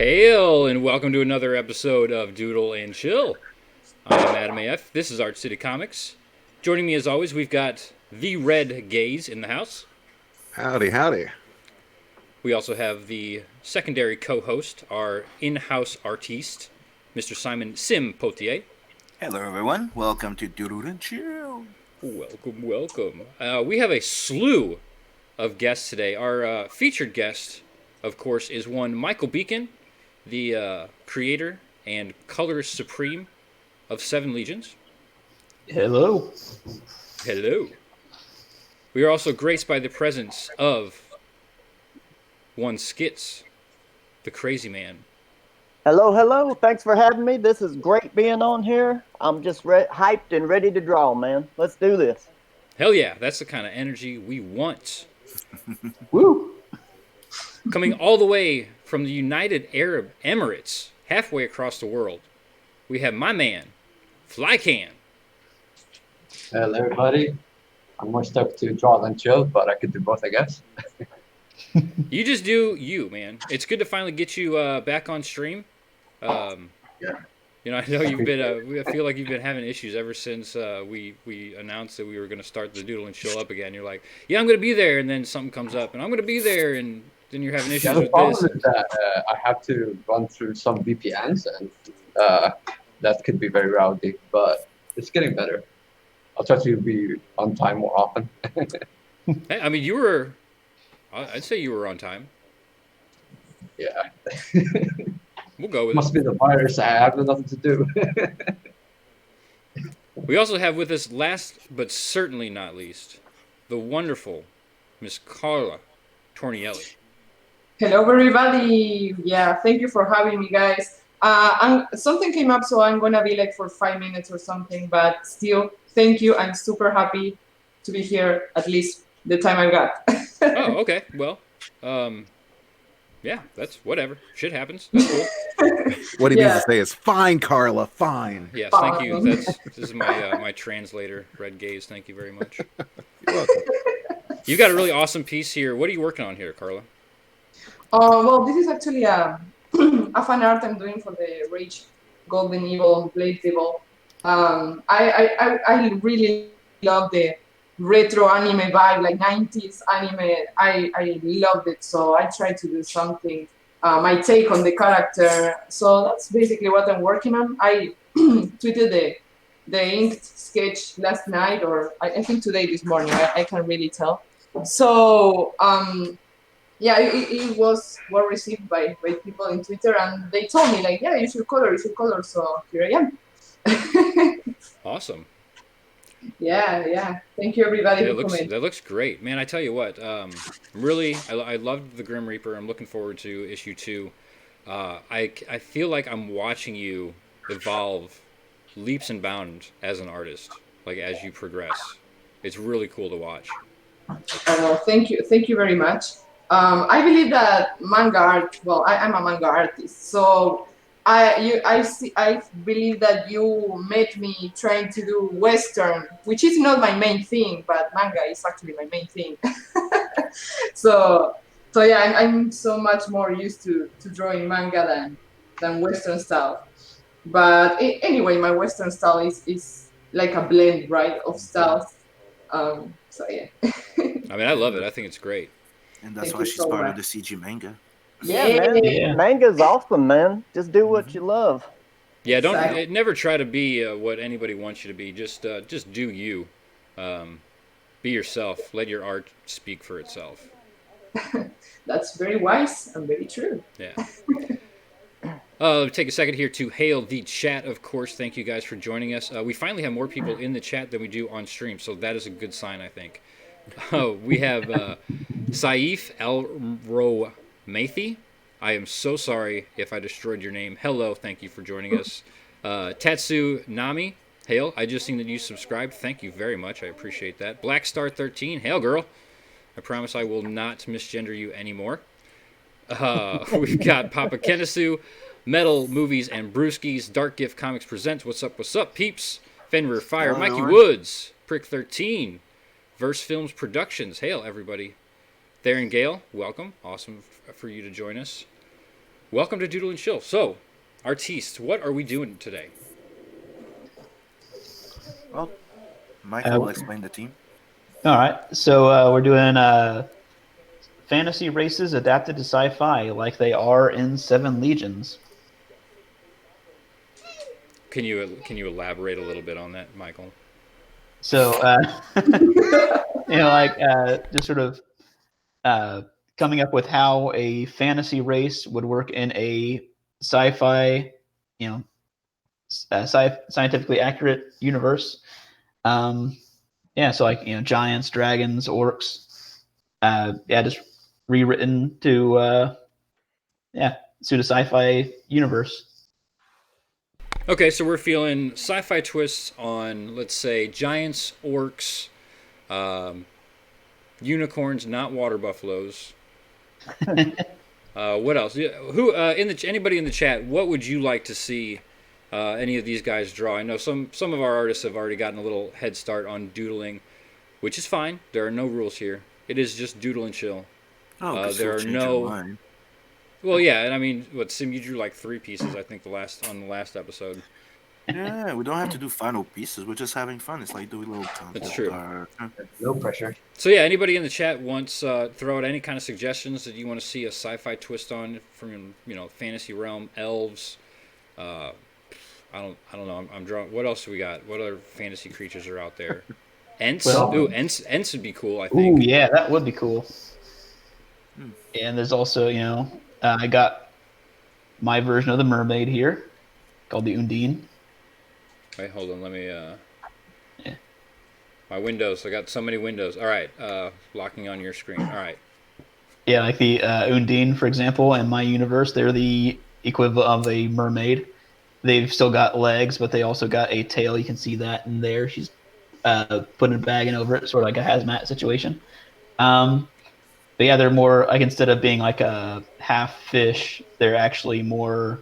Hail and welcome to another episode of Doodle and Chill. I'm Adam AF. This is Art City Comics. Joining me as always, we've got the Red Gaze in the house. Howdy, howdy. We also have the secondary co-host, our in-house artiste, Mr. Simon Sim Potier. Hello, everyone. Welcome to Doodle and Chill. Welcome, welcome. We have a slew of guests today. Our featured guest, of course, is one Michael Beacon, the creator and colorist supreme of Seven Legions. Hello. Hello. We are also graced by the presence of one Skits, the crazy man. Hello, hello. Thanks for having me. This is great being on here. I'm just hyped and ready to draw, man. Let's do this. Hell yeah, that's the kind of energy we want. Woo! Coming all the way from the United Arab Emirates, halfway across the world, we have my man, Flycan. Hello, everybody. I'm more stuck to draw than chill, but I could do both, I guess. You just do you, man. It's good to finally get you back on stream. Yeah. You know, I know you've been. I feel like you've been having issues ever since we announced that we were going to start the Doodle and Chill up again. You're like, yeah, I'm going to be there, and then something comes up, and I'm going to be there, and then you're having issues Yeah, the with problem this. is that I have to run through some VPNs, and that could be very rowdy, but it's getting better. I'll try to be on time more often. Hey, I mean, you were. I'd say you were on time. Yeah. We'll go with Must it. be the virus. I have nothing to do. We also have with us, last but certainly not least, the wonderful Miss Carla Tornielli. Hello, everybody. Yeah, thank you for having me, guys. Something came up, so I'm gonna be like for 5 minutes or something. But still, thank you. I'm super happy to be here. At least the time I got. Oh, okay. Well, yeah, that's whatever. Shit happens. That's cool. What he Yeah. needs to say is, fine, Carla, fine. Yes, thank you. This is my my translator, Red Gaze. Thank you very much. You're welcome. You've got a really awesome piece here. What are you working on here, Carla? Well, this is actually a fan art I'm doing for the Rage Golden Evil Blade Devil. I really love the retro anime vibe, like 90s anime. I loved it, so I tried to do something, my take on the character. So that's basically what I'm working on. I tweeted the inked sketch last night, or I think today, this morning. I can't really tell. So yeah, it was well received by people in Twitter, and they told me like, yeah, you should color. So here I am. Awesome. Yeah. Thank you, everybody. Yeah, who commented. that looks great, man. I tell you what, really, I loved the Grim Reaper. I'm looking forward to issue 2. I feel like I'm watching you evolve leaps and bounds as an artist, like as you progress. It's really cool to watch. Thank you very much. I believe that manga art. Well, I'm a manga artist, so I believe that you met me trying to do Western, which is not my main thing, but manga is actually my main thing. so yeah, I'm so much more used to drawing manga than Western style. But anyway, my Western style is like a blend, right, of styles. So yeah. I mean, I love it. I think it's great. And that's Thank why you she's so part much. of the CG manga. Yeah, man. Yeah. Manga's awesome, man. Just do what you love. Yeah, don't Exactly. never try to be what anybody wants you to be. Just do you. Be yourself. Let your art speak for itself. That's very wise and very true. Yeah. Take a second here to hail the chat, of course. Thank you guys for joining us. We finally have more people in the chat than we do on stream, so that is a good sign, I think. We have Saif El-Romathi. I am so sorry if I destroyed your name. Hello, thank you for joining us. Tatsu Nami, hail. I just seen that you subscribed. Thank you very much. I appreciate that. Blackstar13, hail, girl. I promise I will not misgender you anymore. We've got Papa Kenesu, Metal Movies and Brewskis, Dark Gift Comics Presents, what's up, peeps? Fenrir Fire, Hello, Mikey Norm. Woods, Prick 13, Verse Films Productions, hail everybody. Theron Gale, welcome. Awesome for you to join us. welcome to Doodle and Chill. So, artiste, what are we doing today? Well, Michael will explain the team. All right, so we're doing fantasy races adapted to sci-fi, like they are in Seven Legions. Can you elaborate a little bit on that, Michael? So, just sort of coming up with how a fantasy race would work in a sci-fi, scientifically accurate universe. So giants, dragons, orcs. Just rewritten to suit a sci-fi universe. Okay, so we're feeling sci-fi twists on, let's say, giants, orcs, unicorns, not water buffaloes. What else? Who anybody in the chat? What would you like to see any of these guys draw? I know some of our artists have already gotten a little head start on doodling, which is fine. There are no rules here. It is just doodle and chill. There are no. Well, yeah, and I mean, Sim? You drew like 3 pieces, I think, on the last episode. Yeah, we don't have to do final pieces. We're just having fun. It's like doing little content. That's true. No pressure. So yeah, anybody in the chat wants throw out any kind of suggestions that you want to see a sci-fi twist on from fantasy realm, elves. I don't know. I'm drawing. What else do we got? What other fantasy creatures are out there? Ents. Ents would be cool. I think. Ooh, yeah, that would be cool. And there's also, I got my version of the mermaid here, called the Undine. Wait, hold on. Let me. My windows. I got so many windows. All right. Locking on your screen. All right. Yeah, like the Undine, for example, in my universe, they're the equivalent of a mermaid. They've still got legs, but they also got a tail. You can see that in there. She's putting a bag in over it, sort of like a hazmat situation. But yeah, they're more like, instead of being like a half fish, they're actually more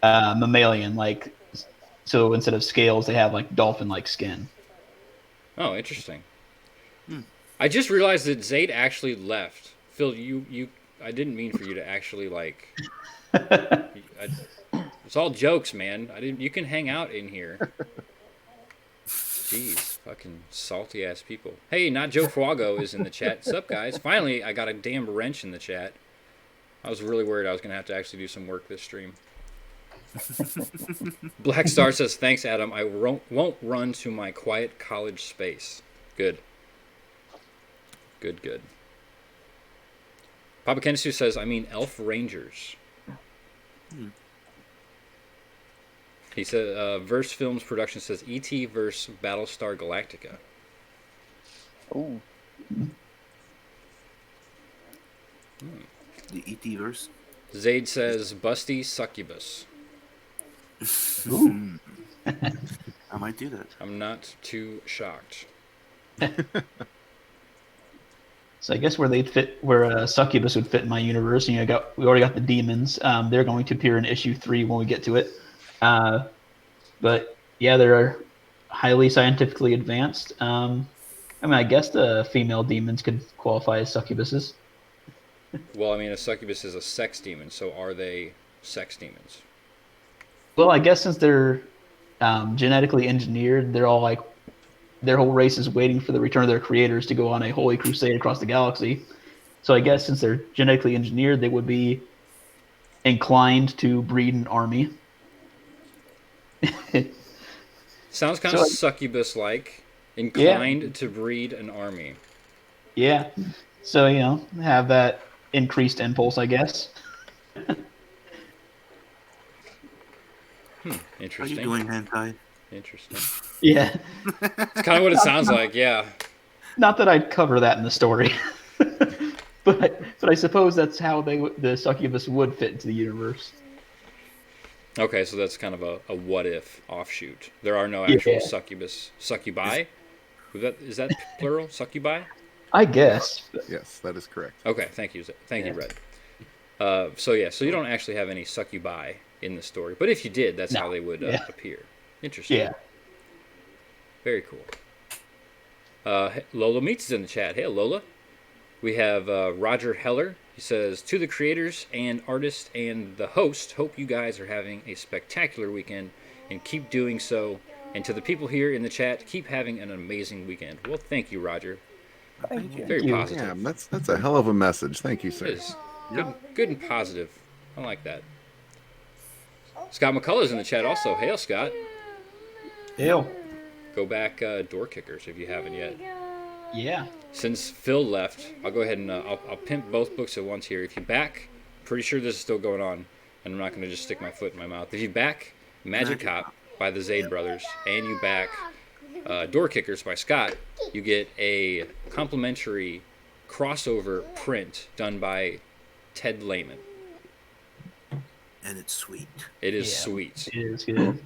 mammalian. Like, so instead of scales, they have like dolphin-like skin. Oh, interesting. I just realized that Zayd actually left. Phil, I didn't mean for you to actually like. It's all jokes, man. You can hang out in here. Jeez, fucking salty ass people. Hey, not Joe Fuago is in the chat. What's up, guys? Finally, I got a damn wrench in the chat. I was really worried I was gonna have to actually do some work this stream. Black Star says, "Thanks, Adam. I won't run to my quiet college space." Good. Good. Papa Kensu says, "I mean Elf Rangers." He said, Verse Films Production says, E.T. versus Battlestar Galactica. Ooh. The E.T. verse. Zayd says, Busty Succubus. Ooh. I might do that. I'm not too shocked. So I guess where Succubus would fit in my universe, we already got the demons. They're going to appear in issue 3 when we get to it. But yeah, they're highly scientifically advanced. I guess the female demons could qualify as succubuses. Well, I mean, a succubus is a sex demon, so are they sex demons? Well, I guess since they're genetically engineered, they're all like, their whole race is waiting for the return of their creators to go on a holy crusade across the galaxy. So I guess since they're genetically engineered, they would be inclined to breed an army. Sounds kind of succubus-like. Inclined to breed an army. Yeah. So, have that increased impulse, I guess. Interesting. Are you doing hentai? Interesting. Yeah. It's kind of what it sounds like, yeah. Not that I'd cover that in the story. but I suppose that's how the succubus would fit into the universe. Okay, so that's kind of a what-if offshoot. There are no actual succubi? Is that plural? Succubi? I guess. Yes, that is correct. Okay, thank you, Red. So you don't actually have any succubi in the story, but if you did, that's how they would appear. Interesting. Yeah. Very cool. Lola Meets is in the chat. Hey, Lola. We have Roger Heller. He says, to the creators and artists and the host, hope you guys are having a spectacular weekend and keep doing so. And to the people here in the chat, keep having an amazing weekend. Well, thank you, Roger. Thank you. Very you. positive. Yeah, that's a hell of a message. Thank you, It sir. is good and positive. I like that. Scott McCullough's in the chat also. Hail, Scott. Hail. Go back Door Kickers if you haven't yet. Yeah. Since Phil left, I'll go ahead and I'll pimp both books at once here. If you back, pretty sure this is still going on, and I'm not going to just stick my foot in my mouth. If you back Magic Cop by the Zaid brothers, and you back Door Kickers by Scott, you get a complimentary crossover print done by Ted Lehman. And it's sweet. It is Yeah. sweet. It is good.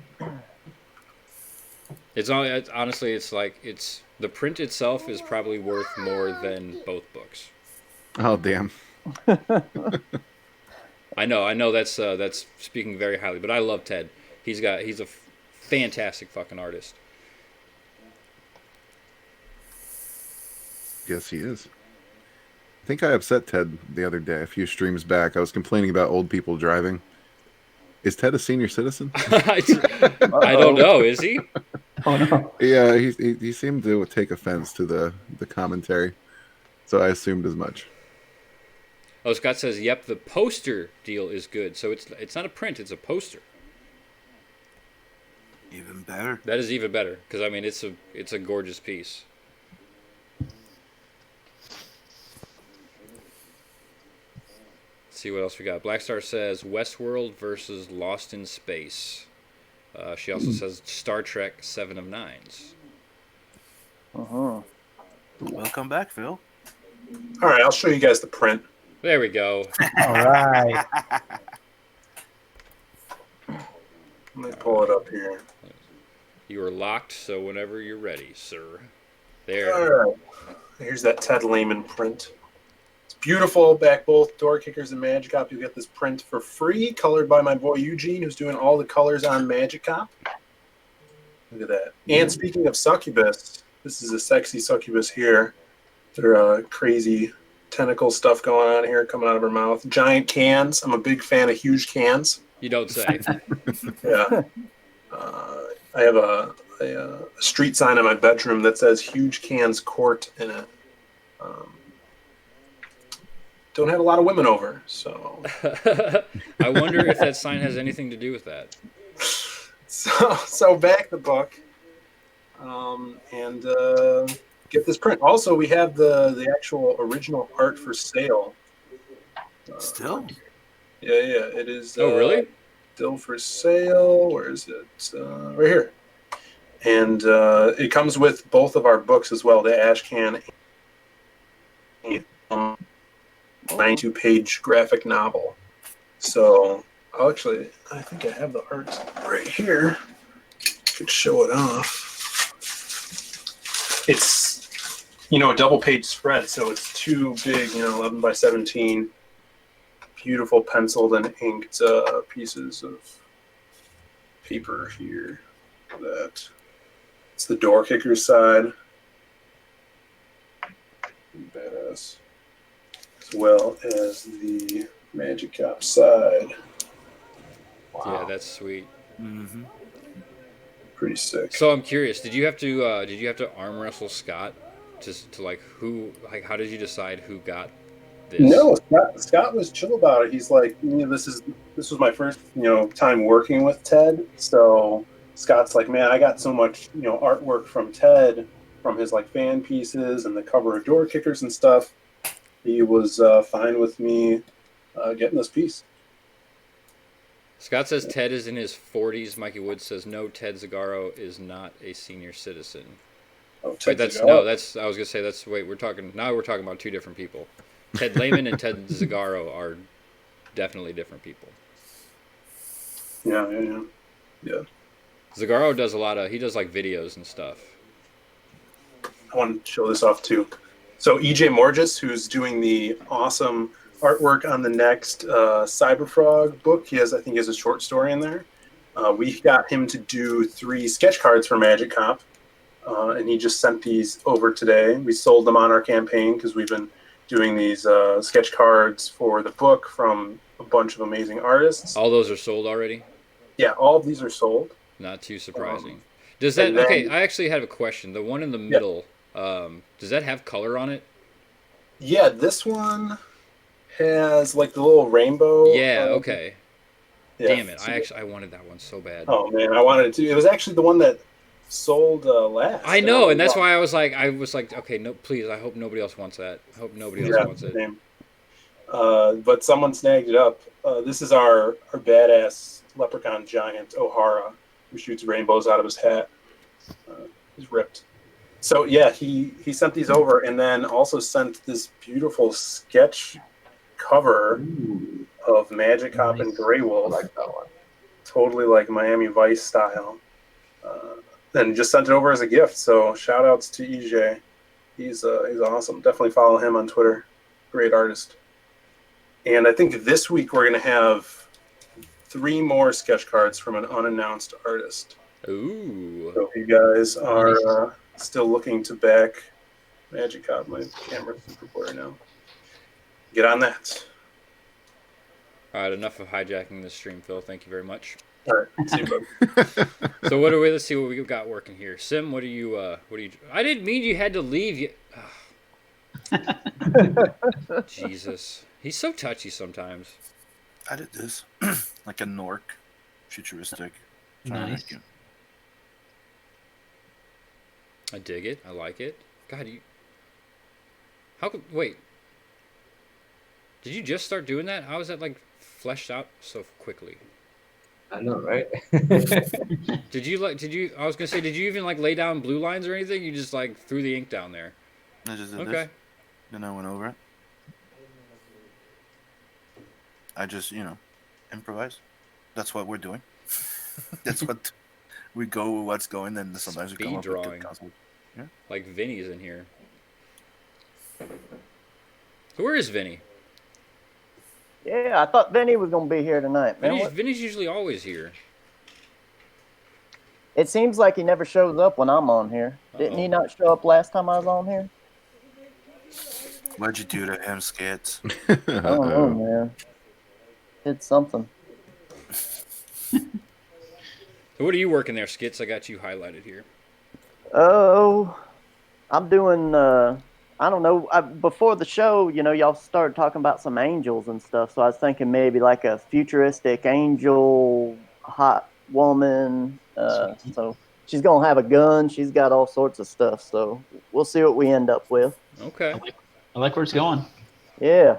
It's honestly, it's the print itself is probably worth more than both books. Oh, damn. I know that's speaking very highly, but I love Ted. He's a fantastic fucking artist. Yes, he is. I think I upset Ted the other day, a few streams back. I was complaining about old people driving. Is Ted a senior citizen? I don't know. Is he? Oh no. Yeah, he seemed to take offense to the commentary, so I assumed as much. Oh, Scott says, "Yep, the poster deal is good. So it's not a print; it's a poster. Even better. That is even better because I mean it's a gorgeous piece." Let's see what else we got. Black Star says Westworld versus Lost in Space. She also says Star Trek 7 of 9s. Welcome back, Phil. All right, I'll show you guys the print. There we go. All right. Let me pull it up here. You are locked, so whenever you're ready, sir. There. All right. Here's that Ted Lehman print. It's beautiful. Back both Door Kickers and Magic Cop. You get this print for free, colored by my boy Eugene, who's doing all the colors on Magic Cop. Look at that. And speaking of succubus, this is a sexy succubus here. They're crazy tentacle stuff going on here, coming out of her mouth. Giant cans. I'm a big fan of huge cans. You don't say. Yeah. I have a street sign in my bedroom that says Huge Cans Court in it. Don't have a lot of women over, so. I wonder if that sign has anything to do with that. So back the book and get this print. Also, we have the actual original art for sale. Still? Yeah, it is. Oh, really? Still for sale. Where is it? Right here. And it comes with both of our books as well, the Ash Can and 92-page graphic novel. So, I think I have the art right here. Could show it off. It's, a double-page spread, so it's two big, 11 by 17, beautiful penciled and inked pieces of paper here. That it's the Door Kickers side. Badass. As well as the Magic Cop side. Wow. Yeah, that's sweet. Mm-hmm. Pretty sick. So I'm curious. Did you have to arm wrestle Scott to how did you decide who got this? No, Scott was chill about it. He's like, this was my first time working with Ted. So Scott's like, man, I got so much artwork from Ted, from his fan pieces and the cover of Door Kickers and stuff. He was fine with me getting this piece. Scott says Ted is in his 40s. Mikey Woods says no, Ted Zagaro is not a senior citizen. Oh, Ted Wait, Zagaro? I was gonna say we're talking about two different people. Ted Lehman and Ted Zagaro are definitely different people. Yeah. Zagaro does he does videos and stuff. I want to show this off too. So EJ Morges, who's doing the awesome artwork on the next Cyberfrog book, I think he has a short story in there. We got him to do 3 sketch cards for Magic Cop, and he just sent these over today. We sold them on our campaign because we've been doing these sketch cards for the book from a bunch of amazing artists. All those are sold already? Yeah, all of these are sold. Not too surprising. Does that... and then- Okay, I actually have a question. The one in the middle, does that have color on it? Yeah, this one has like the little rainbow. Yeah, okay. Yeah. Damn it. I wanted that one so bad. Oh man, I wanted it to. It was actually the one that sold last. I know, and that's why I was like, okay, no, please. I hope nobody else wants that. I hope nobody else wants it. Same. But someone snagged it up. This is our badass leprechaun giant O'Hara, who shoots rainbows out of his hat. He's ripped. So yeah, he sent these over, and then also sent this beautiful sketch cover of Magic Cop and Grey Wolf. I like that one. Totally like Miami Vice style. And just sent it over as a gift. So shout outs to EJ. He's awesome. Definitely follow him on Twitter. Great artist. And I think this week we're going to have 3 more sketch cards from an unannounced artist. Ooh. So if you guys are still looking to back Magic Cop, my camera's super blurry now. Get on that. All right, enough of hijacking this stream, Phil. Thank you very much. All right, see you, bud. So let's see what we got working here. Sim, what do you? I didn't mean you had to leave. Jesus, he's so touchy sometimes. I did this like a Nork, futuristic. Nice. I dig it. I like it. God, wait. Did you just start doing that? How is that like fleshed out so quickly? I know, right? I was gonna say, did you even like lay down blue lines or anything? You just like threw the ink down there. I just did Okay. this. Then I went over it. I just, improvise. That's what we're doing. That's what we go with what's going, then sometimes we come Speed up with drawing. good concepts. Yeah. Like Vinny's in here. So where is Vinny? Yeah, I thought Vinny was gonna be here tonight, man. Vinny's usually always here. It seems like he never shows up when I'm on here. Didn't he not show up last time I was on here? What'd you do to him, Skits? I don't know, man. Did something. So what are you working there, Skits? I got you highlighted here. Oh, I'm doing. I don't know. Before the show, y'all started talking about some angels and stuff. So I was thinking maybe like a futuristic angel, hot woman. So she's gonna have a gun. She's got all sorts of stuff. So we'll see what we end up with. Okay. I like where it's going. Yeah.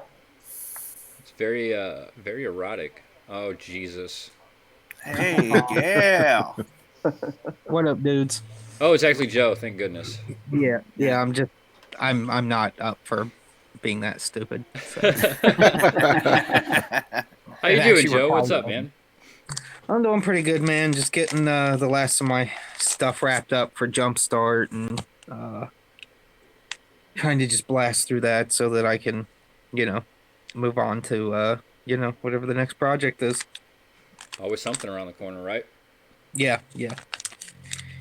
It's very very erotic. Oh Jesus. Hey, yeah. What up, dudes? Oh, it's actually Joe. Thank goodness. Yeah, I'm not up for being that stupid. So. How you It doing, actually Joe? What's up, requires- man? I'm doing pretty good, man. Just getting the last of my stuff wrapped up for Jumpstart and trying to just blast through that so that I can, move on to whatever the next project is. Always something around the corner, right? Yeah. Yeah,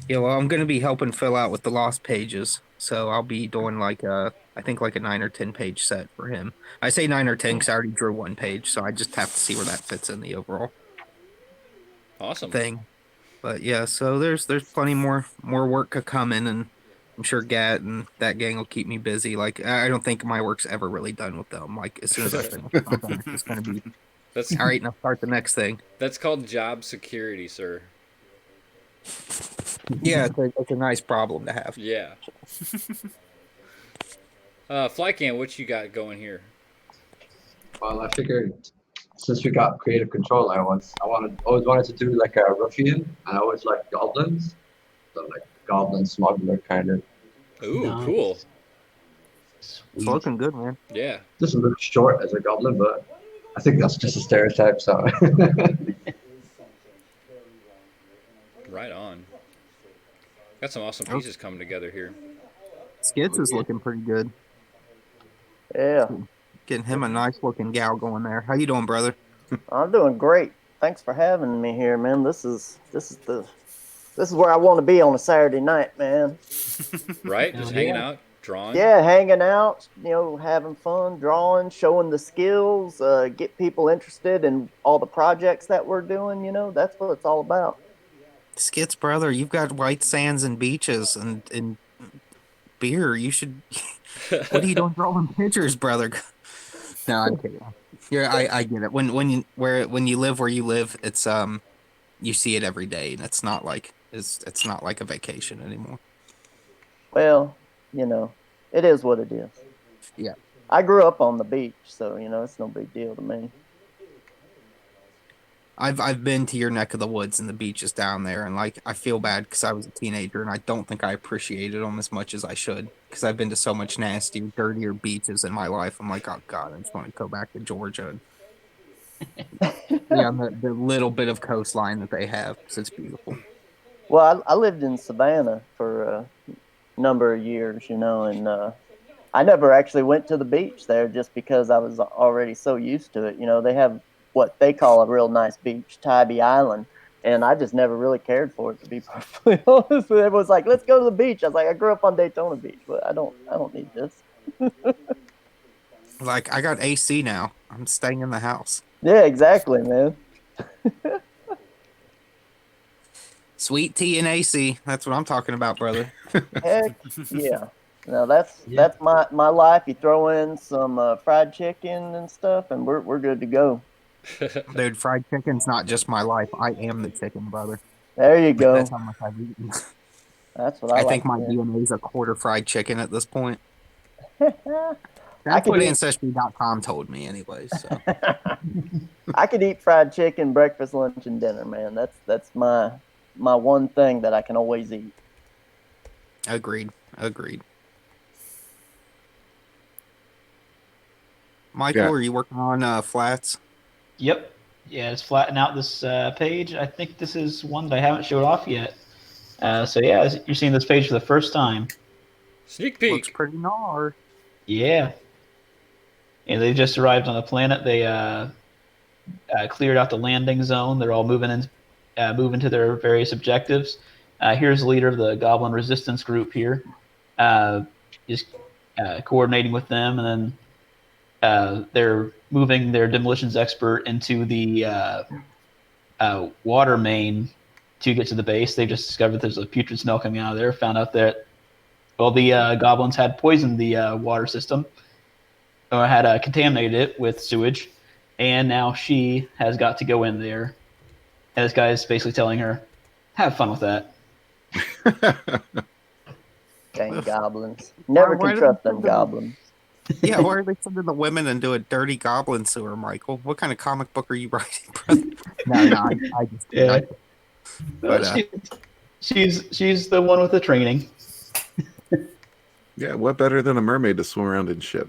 well, I'm gonna be helping Phil out with the lost pages, so I'll be doing I think like a 9 or 10 page set for him. I say 9 or 10 because I already drew 1 page, so I just have to see where that fits in the overall Awesome. thing. But yeah, so there's plenty more work coming, and I'm sure Gat and that gang will keep me busy. Like I don't think my work's ever really done with them. Like as soon as I finish something, it's just gonna be That's all right. Now start the next thing. that's called job security, sir. Yeah, it's a nice problem to have. Yeah. Flycam, what you got going here? Well, I figured since we got creative control, I always wanted to do like a ruffian, and I always like goblins, so like goblin smuggler kind of. Ooh, Nice. cool. It's Sweet. looking good, man. Yeah. Just a little short as a goblin, but I think that's just a stereotype. So Right on. Got some awesome pieces coming together here. Skits is looking pretty good. Yeah. Getting him a nice looking gal going there. How you doing, brother? I'm doing great. Thanks for having me here, man. This is where I want to be on a Saturday night, man. Right? Just hanging out. drawing? Yeah, hanging out, having fun, drawing, showing the skills, get people interested in all the projects that we're doing. That's what it's all about. Skits, brother, you've got white sands and beaches and beer. You should. What are you doing drawing pictures, brother? No, I'm kidding. I get it. When you live where you live, it's you see it every day, and it's not like a vacation anymore. Well, it is what it is. Yeah. I grew up on the beach, so it's no big deal to me. I've been to your neck of the woods and the beaches down there, and like I feel bad because I was a teenager and I don't think I appreciated them as much as I should because I've been to so much nastier, dirtier beaches in my life. I'm like, oh God, I just want to go back to Georgia and be on the little bit of coastline that they have because it's beautiful. Well, I lived in Savannah for a number of years, and I never actually went to the beach there just because I was already so used to it. They have what they call a real nice beach, Tybee Island, and I just never really cared for it, to be perfectly honest. It was like, let's go to the beach. I was like, I grew up on Daytona Beach, but I don't need this. Like I got AC now. I'm staying in the house. Yeah, exactly, man. Sweet tea and AC. That's what I'm talking about, brother. Heck yeah. Now that's my life. You throw in some fried chicken and stuff, and we're good to go. Dude, fried chicken's not just my life. I am the chicken, brother. There you That's go. how much I've eaten. That's what I I like. think my to hear. DNA is a quarter fried chicken at this point. I That's could what eat. Ancestry.com told me, anyways. So. I could eat fried chicken breakfast, lunch, and dinner, man. That's my one thing that I can always eat. Agreed. Michael, Yeah. are you working on flats? Yep. Yeah, it's flattening out this page. I think this is one that I haven't showed off yet. So yeah, you're seeing this page for the first time. Sneak peek. Looks pretty gnar. Yeah. And they just arrived on the planet. They cleared out the landing zone. They're all moving to their various objectives. Here's the leader of the Goblin Resistance group here, just coordinating with them, and then they're moving their demolitions expert into the water main to get to the base. They just discovered there's a putrid smell coming out of there. Found out that the goblins had poisoned the water system, or had contaminated it with sewage, and now she has got to go in there. And this guy is basically telling her, "Have fun with that." Dang goblins. Never Why can do trust they them send them- goblins. Yeah, why are they sending the women into a dirty goblin sewer, Michael? What kind of comic book are you writing, brother? No, I just Yeah. But, she's the one with the training. Yeah, what better than a mermaid to swim around in shit?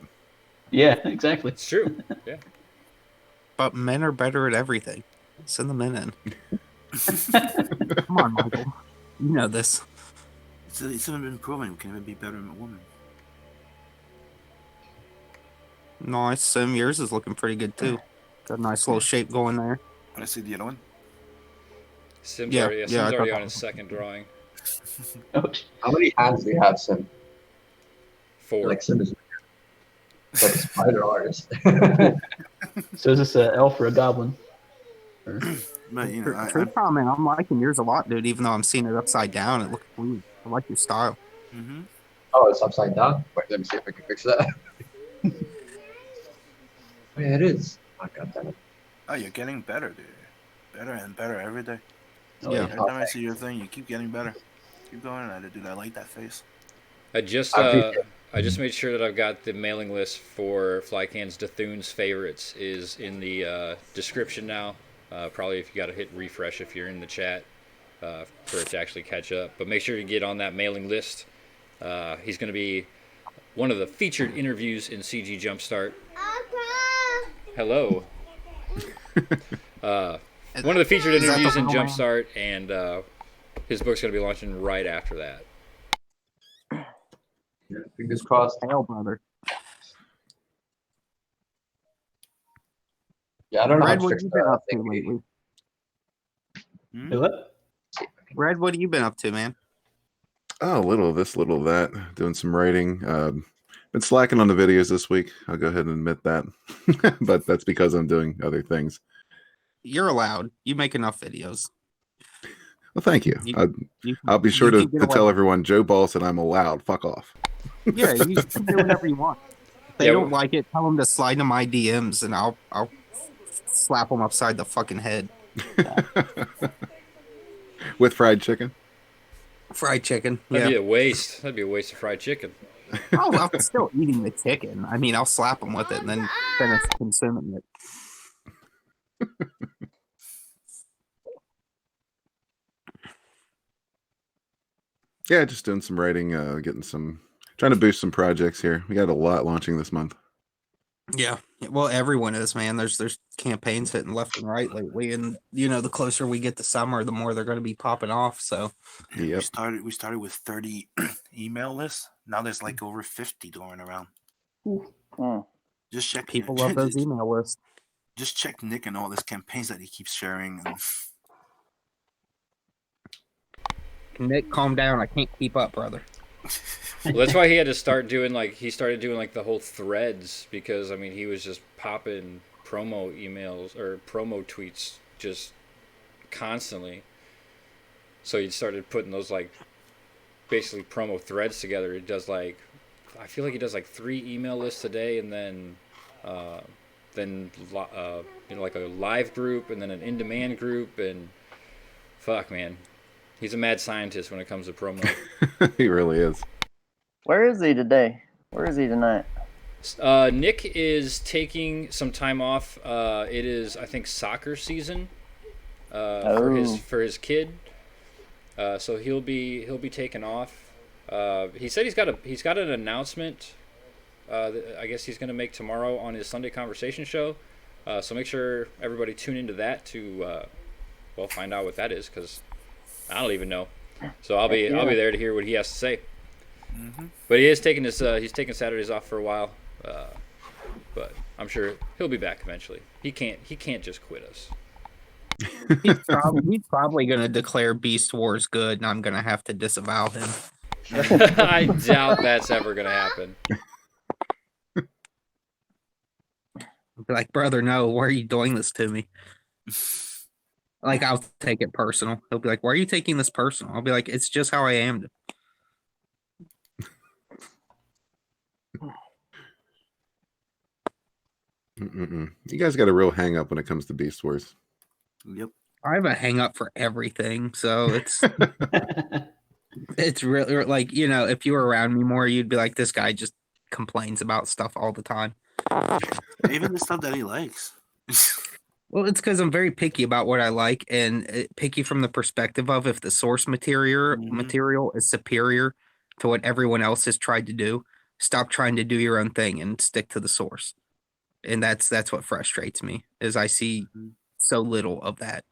Yeah, exactly. It's true. Yeah. but men are better at everything. Send the men in. Come on, Michael. You know this. It's been proven we can even be better than a woman. Nice. Sim, yours is looking pretty good too. Got a nice little shape going there. Wanna see the other one? Sim's Yeah, already, yeah, Sim's I already thought on that his second drawing. How many hands do you have, Sim? 4. Like Sim is like a spider artist. So is this an elf or a goblin? But you know, True comment. I'm liking yours a lot, dude. Even though I'm seeing it upside down, it looks weird. I like your style. mm-hmm. Oh, it's upside down? Wait, let me see if I can fix that. Oh, yeah, it is. Oh, God damn it. Oh, you're getting better, dude. Better and better every day. Oh, Yeah. Every time I see your thing, you keep getting better. Keep going at it, dude. I like that face. I just made sure that I've got the mailing list for Flycan's Dathoon's favorites is in the description now. Probably if you got to hit refresh if you're in the chat for it to actually catch up. But make sure to get on that mailing list. He's going to be one of the featured interviews in CG Jumpstart. Hello. One of the featured interviews in Jumpstart, and his book's going to be launching right after that. Yeah, fingers crossed. Hell, brother. Yeah, I don't know Red, how what to have fix you been that. up to lately? What? Red, what have you been up to, man? Oh, a little of this, little of that. Doing some writing. Been slacking on the videos this week. I'll go ahead and admit that. But that's because I'm doing other things. You're allowed. You make enough videos. Well, thank you. You I'll be sure you to can get away tell with it. everyone Joe Ball said I'm allowed. Fuck off. Yeah, you can do whatever you want. If they Yeah, don't like it, tell them to slide into my DMs, and I'll slap them upside the fucking head. With fried chicken. Fried chicken. That'd Yeah. be a waste. That'd be a waste of fried chicken. Oh, I'm still eating the chicken. I mean, I'll slap them with it and then finish consuming it. Yeah, just doing some writing, trying to boost some projects here. We got a lot launching this month. Yeah. Well, everyone is, man. There's campaigns hitting left and right lately, and the closer we get to summer, the more they're going to be popping off. So, Yep. We started with 30 email lists. Now there's like over 50 going around. Just check. people love those email lists. Just check Nick and all his campaigns that he keeps sharing. And Nick, calm down. I can't keep up, brother. Well, that's why he had to start doing he started doing the whole threads, because I mean he was just popping promo emails or promo tweets just constantly. So he started putting those basically promo threads together. He does I feel like he does 3 email lists a day, and then like a live group, and then an in-demand group, and fuck, man, he's a mad scientist when it comes to promo. He really is. Where is he today? Where is he tonight? Nick is taking some time off. It is, I think, soccer season for his kid. So he'll be taken off. He said he's got an announcement. I guess he's going to make tomorrow on his Sunday Conversation show. So make sure everybody tune into that to find out what that is, because I don't even know. So I'll be there to hear what he has to say. Mm-hmm. But he is taking he's taking Saturdays off for a while. But I'm sure he'll be back eventually. He can't just quit us. He's probably going to declare Beast Wars good, and I'm going to have to disavow him. I doubt that's ever going to happen. I'll be like, brother, no, why are you doing this to me? I'll take it personal. He'll be like, why are you taking this personal? I'll be like, it's just how I am. You guys got a real hang up when it comes to Beast Wars. Yep. I have a hang up for everything, so it's it's really if you were around me more, you'd be like, this guy just complains about stuff all the time. Even the stuff that he likes. Well, it's because I'm very picky about what I like, and picky from the perspective of if the source material is superior to what everyone else has tried to do, stop trying to do your own thing and stick to the source. And that's what frustrates me, is I see so little of that.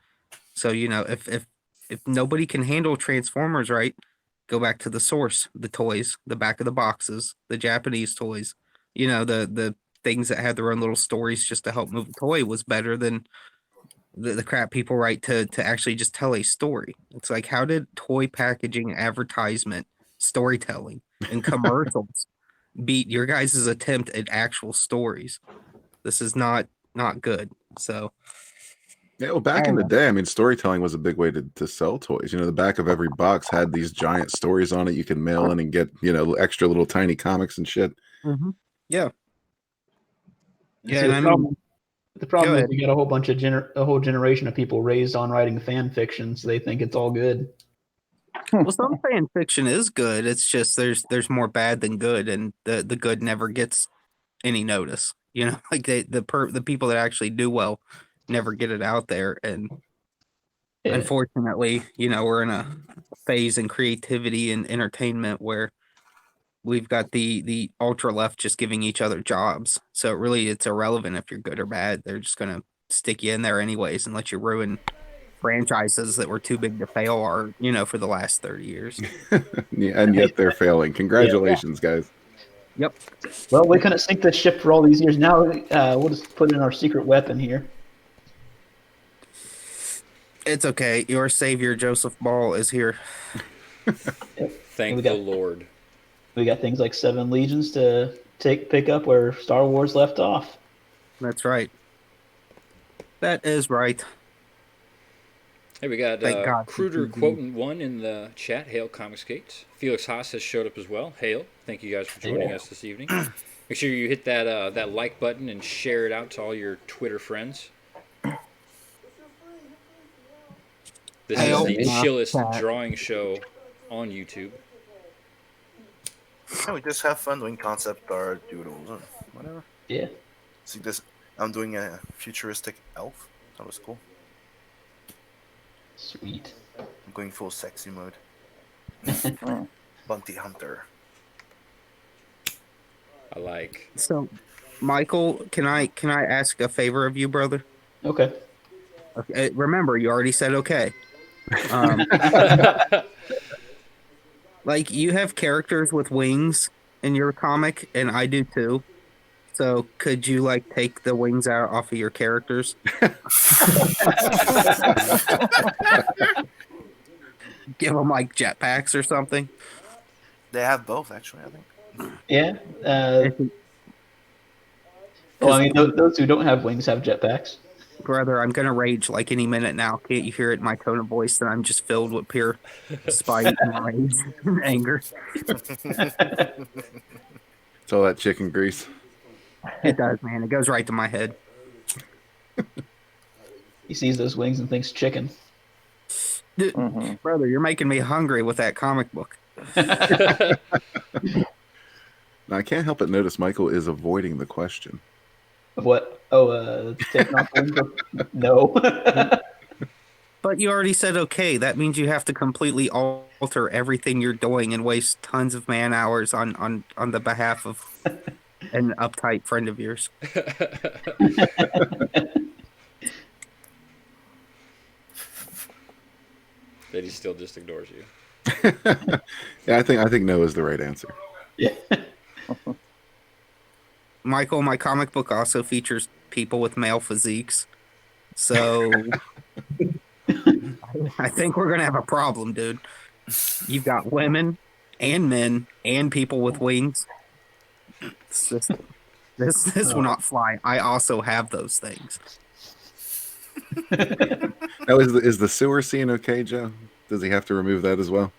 So if nobody can handle Transformers right, go back to the source, the toys, the back of the boxes, the Japanese toys, the things that had their own little stories just to help move the toy was better than the crap people write to actually just tell a story. It's like, how did toy packaging, advertisement, storytelling, and commercials beat your guys' attempt at actual stories? This is not good. So yeah, well, back in the day, I mean, storytelling was a big way to sell toys. The back of every box had these giant stories on it. You could mail in and get extra little tiny comics and shit. Mm-hmm. Yeah. Yeah, the problem is you got a whole bunch of a whole generation of people raised on writing fan fiction, so they think it's all good. Well, some fan fiction is good. It's just there's more bad than good, and the good never gets any notice. The people that actually do well never get it out there, and unfortunately, we're in a phase in creativity and entertainment where we've got the ultra left just giving each other jobs. So really, it's irrelevant if you're good or bad. They're just gonna stick you in there anyways and let you ruin franchises that were too big to fail for the last 30 years. Yeah, and yet they're failing. Congratulations, guys. Yep. Well, we couldn't sink this ship for all these years. Now we'll just put in our secret weapon here. It's okay. Your savior, Joseph Ball, is here. Thank we the got Lord. we got things like Seven Legions to pick up where Star Wars left off. That's right. That is right. Hey, we got Thank God for Cruder TV. Quoting One in the chat. Hail Comicsgate. Felix Haas has showed up as well. Hail. Thank you guys for joining Yeah. us this evening. Make sure you hit that like button and share it out to all your Twitter friends. This is Hail, the Amazing. chillest chat. drawing show on YouTube. Yeah, we just have fun doing concept art, doodles, or whatever. Yeah. See this? I'm doing a futuristic elf. That was cool. Sweet. I'm going full sexy mode. Mm. Bounty hunter. I like. So, Michael, can I ask a favor of you, brother? Okay. Okay, remember, you already said okay. Um, like you have characters with wings in your comic, and I do too. So, could you like take the wings out off of your characters? Give them like jetpacks or something. They have both, actually, I think. Yeah. If- Well, I mean, those who don't have wings have jetpacks. Brother, I'm gonna rage like any minute now. Can't you hear it in my tone of voice that I'm just filled with pure spite and rage and anger? It's all that chicken grease. It does, man. It goes right to my head. He sees those wings and thinks chicken. Mhm. Brother, you're making me hungry with that comic book. Now, I can't help but notice Michael is avoiding the question. Of what? Oh, taking off wings? No. But you already said okay. That means you have to completely alter everything you're doing and waste tons of man hours on the behalf of an uptight friend of yours. That he still just ignores you. Yeah, I think no is the right answer. Yeah. Michael, my comic book also features people with male physiques. So I think we're gonna have a problem, dude. You've got women and men and people with wings. This will not fly. I also have those things. Now, is the sewer scene okay, Joe? Does he have to remove that as well?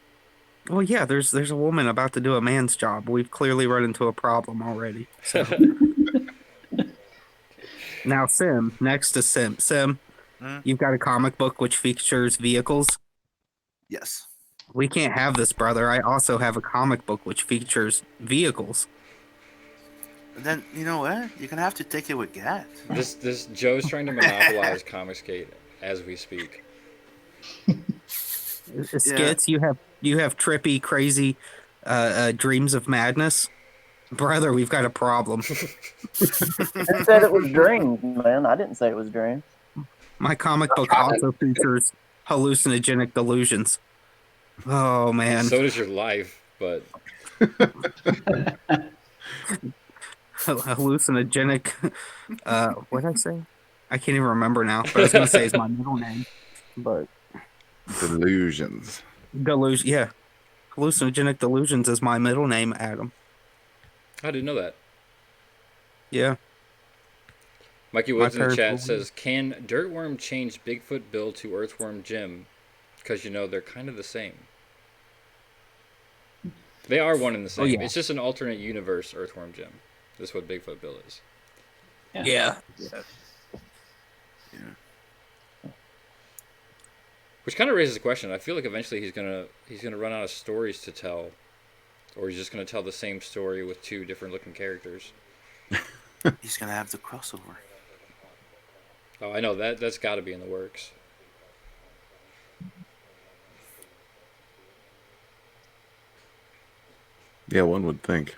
Well, yeah, there's a woman about to do a man's job. We've clearly run into a problem already. So now, Sim, next to Sim, you've got a comic book which features vehicles. Yes. We can't have this, brother. I also have a comic book which features vehicles. And then, you know what? You're going to have to take it with Gat. This Joe's trying to monopolize Comicsgate as we speak. Skits, you have trippy, crazy dreams of madness. Brother, we've got a problem. I said it was dreams, man. I didn't say it was dreams. My comic book also features hallucinogenic delusions. Oh, man. So does your life, but Hallucinogenic. What did I say? I can't even remember now. But I was going to say it's my middle name. But Delusions. delusion, yeah. Hallucinogenic delusions is my middle name, Adam. I didn't know that. Yeah. Mikey My Woods in the parents chat will- says, "Can Dirtworm change Bigfoot Bill to Earthworm Jim? Because they're kind of the same. They are one and the same. yeah. It's just an alternate universe Earthworm Jim. That's what Bigfoot Bill is." Yeah. Which kind of raises a question. I feel like eventually he's gonna run out of stories to tell, or he's just gonna tell the same story with two different looking characters. He's going to have the crossover. Oh, I know that's got to be in the works. Yeah, one would think.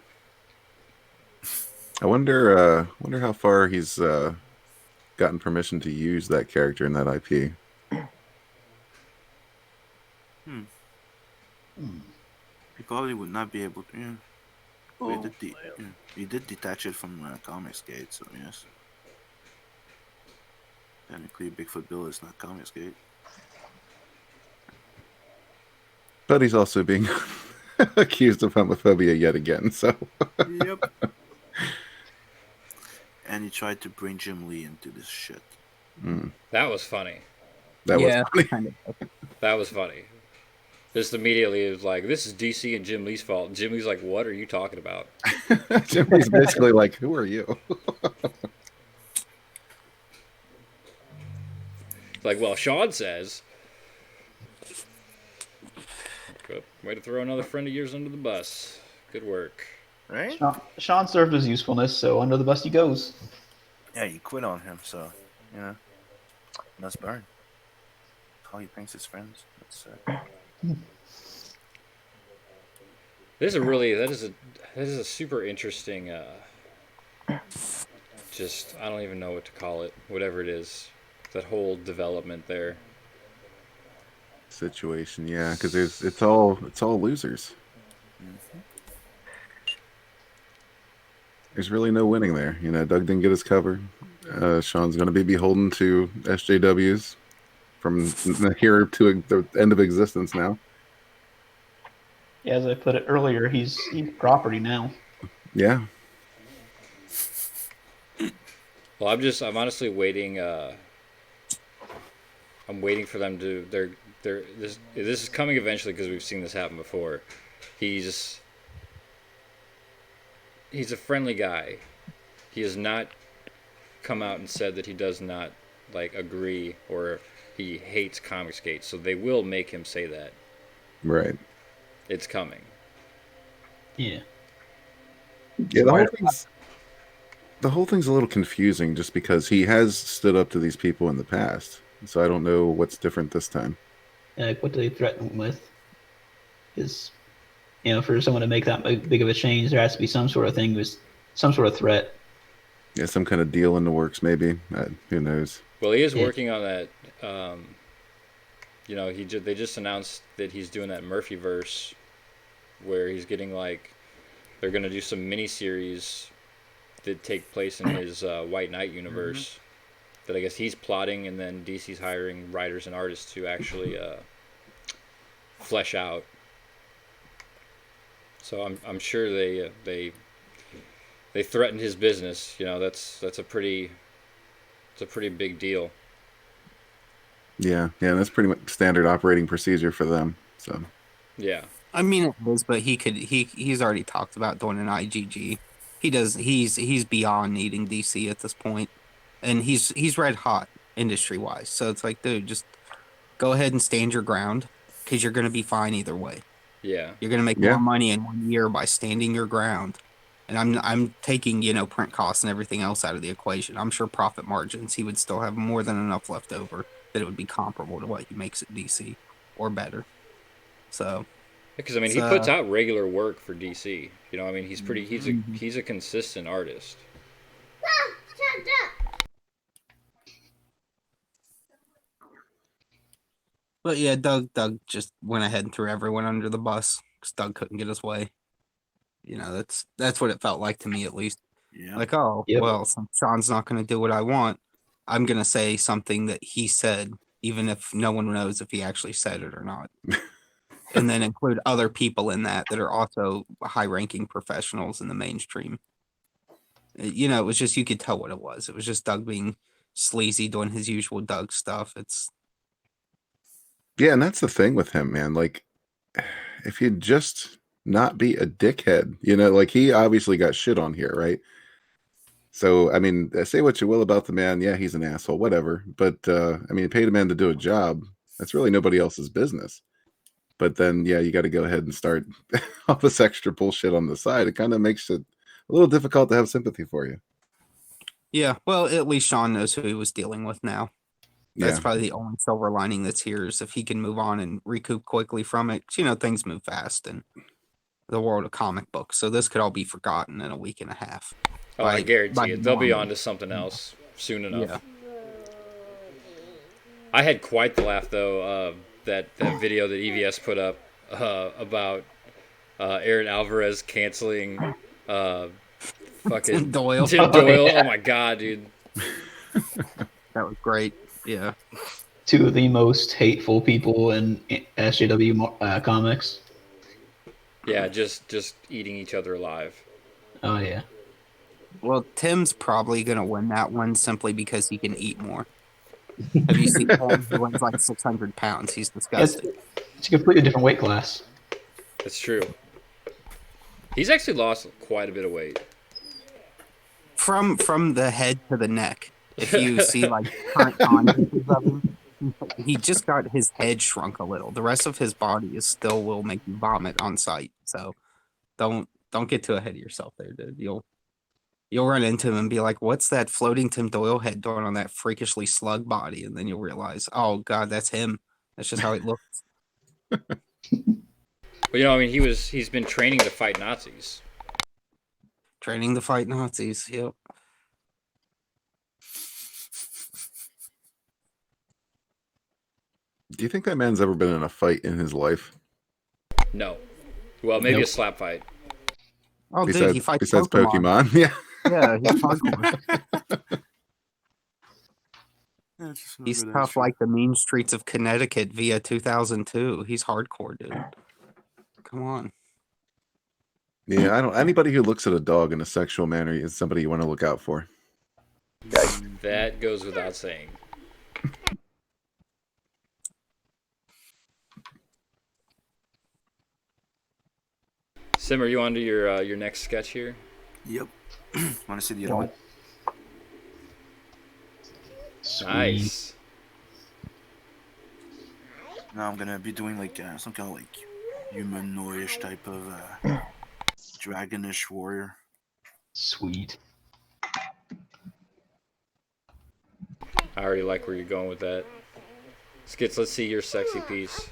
I wonder how far he's gotten permission to use that character in that IP. He probably would not be able to. Yeah. He did detach it from Comicsgate, so yes. Technically, Bigfoot Bill is not Comicsgate. But he's also being accused of homophobia yet again. So Yep. And he tried to bring Jim Lee into this shit. That was funny. that was funny. kind of. That was funny. Just immediately, it was like, this is DC and Jim Lee's fault. And Jim Lee's like, what are you talking about? Jimmy's basically like, "Who are you?" Like, well, Sean says. Good. Way to throw another friend of yours under the bus. Good work. Right? Sean served his usefulness, so under the bus he goes. Yeah, you quit on him, so, you know. Must burn. All he thinks his friends. That's That is a super interesting just I don't even know what to call it. Whatever it is. That whole development there. Situation, yeah, because it's all losers. There's really no winning there. You know, Doug didn't get his cover. Sean's going to be beholden to SJWs from here to the end of existence now. Yeah, as I put it earlier, he's property now. Yeah. Well, I'm honestly waiting. I'm waiting for them to. This is coming eventually because we've seen this happen before. He's a friendly guy. He has not come out and said that he does not agree or he hates Comicsgate. So they will make him say that. Right. It's coming. Yeah. Yeah. The whole thing's a little confusing just because he has stood up to these people in the past. So I don't know what's different this time. Like, what do they threaten him with? Because, for someone to make that big of a change, there has to be some sort of thing, some sort of threat. Yeah, some kind of deal in the works, maybe. Who knows? Well, he is working on that. They just announced that he's doing that Murphyverse, where he's getting they're gonna do some miniseries that take place in his White Knight universe. That I guess he's plotting, and then DC's hiring writers and artists to actually flesh out. So I'm sure they threatened his business. That's a pretty big deal. Yeah, that's pretty much standard operating procedure for them. So. Yeah. I mean it is, but he's already talked about doing an IGG. He's beyond needing DC at this point. And he's red hot industry wise. So it's like, dude, just go ahead and stand your ground because you're going to be fine either way. Yeah. You're going to make more money in 1 year by standing your ground. And I'm taking, print costs and everything else out of the equation. I'm sure profit margins, he would still have more than enough left over that it would be comparable to what he makes at DC or better. So. Because he puts out regular work for DC. He's a consistent artist. But yeah, Doug just went ahead and threw everyone under the bus because Doug couldn't get his way. That's what it felt like to me, at least. Yeah. Like, well, since Sean's not going to do what I want, I'm going to say something that he said, even if no one knows if he actually said it or not. And then include other people in that are also high-ranking professionals in the mainstream. It was just, you could tell what it was. It was just Doug being sleazy, doing his usual Doug stuff. Yeah, and that's the thing with him, man. If he'd just not be a dickhead, he obviously got shit on here, right? So, say what you will about the man. Yeah, he's an asshole, whatever. But, paid a man to do a job. That's really nobody else's business. But then, yeah, you got to go ahead and start all this extra bullshit on the side. It kind of makes it a little difficult to have sympathy for you. Yeah, well, at least Sean knows who he was dealing with now. That's probably the only silver lining that's here is if he can move on and recoup quickly from it. Things move fast in the world of comic books. So this could all be forgotten in a week and a half. Oh, I guarantee it. They'll be on to something else soon enough. Yeah. I had quite the laugh, though, that video that EVS put up about Aaron Alvarez canceling fucking Tim Doyle. Oh, my God, dude. That was great. Yeah. Two of the most hateful people in SJW comics. Yeah, just eating each other alive. Oh yeah. Well, Tim's probably gonna win that one simply because he can eat more. Have you seen him? He weighs like 600 pounds. He's It's disgusting. it's a completely different weight class. That's true. He's actually lost quite a bit of weight. From the head to the neck. If you see like current context of him, he just got his head shrunk a little. The rest of his body is still will make you vomit on sight. So don't get too ahead of yourself there, dude. You'll run into him and be like, "What's that floating Tim Doyle head doing on that freakishly slug body?" And then you'll realize, "Oh God, that's him. That's just how it looks." But I mean, he's been training to fight Nazis. Training to fight Nazis. Yep. Do you think that man's ever been in a fight in his life? No. Well, maybe a Nope. slap fight. Oh, dude, he fights besides Pokemon. Yeah. Yeah, he's hardcore. He's tough like the mean streets of Connecticut via 2002. He's hardcore, dude. Come on. Yeah, I don't. Anybody who looks at a dog in a sexual manner is somebody you want to look out for. That goes without saying. Sim, are you on to your next sketch here? Yep. Want to see the other one? Sweet. Nice. Now I'm gonna be doing like some kind of like humanoidish type of dragonish warrior. Sweet. I already like where you're going with that. Skits, let's see your sexy piece.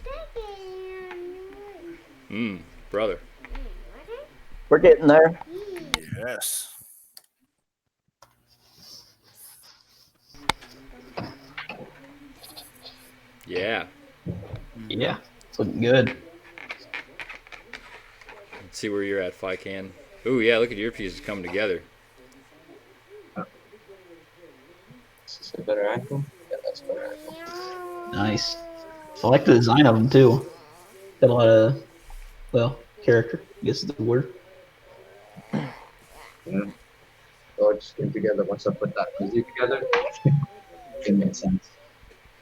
Brother. We're getting there. Yes. Yeah. Yeah. It's looking good. Let's see where you're at, Flycan. Ooh, yeah, look at your pieces coming together. Is this a better angle? Yeah, that's a better angle. Nice. I like the design of them too. Got a lot of, well, character, I guess is the word. Yeah. So I just came together once I put that music together. It made sense.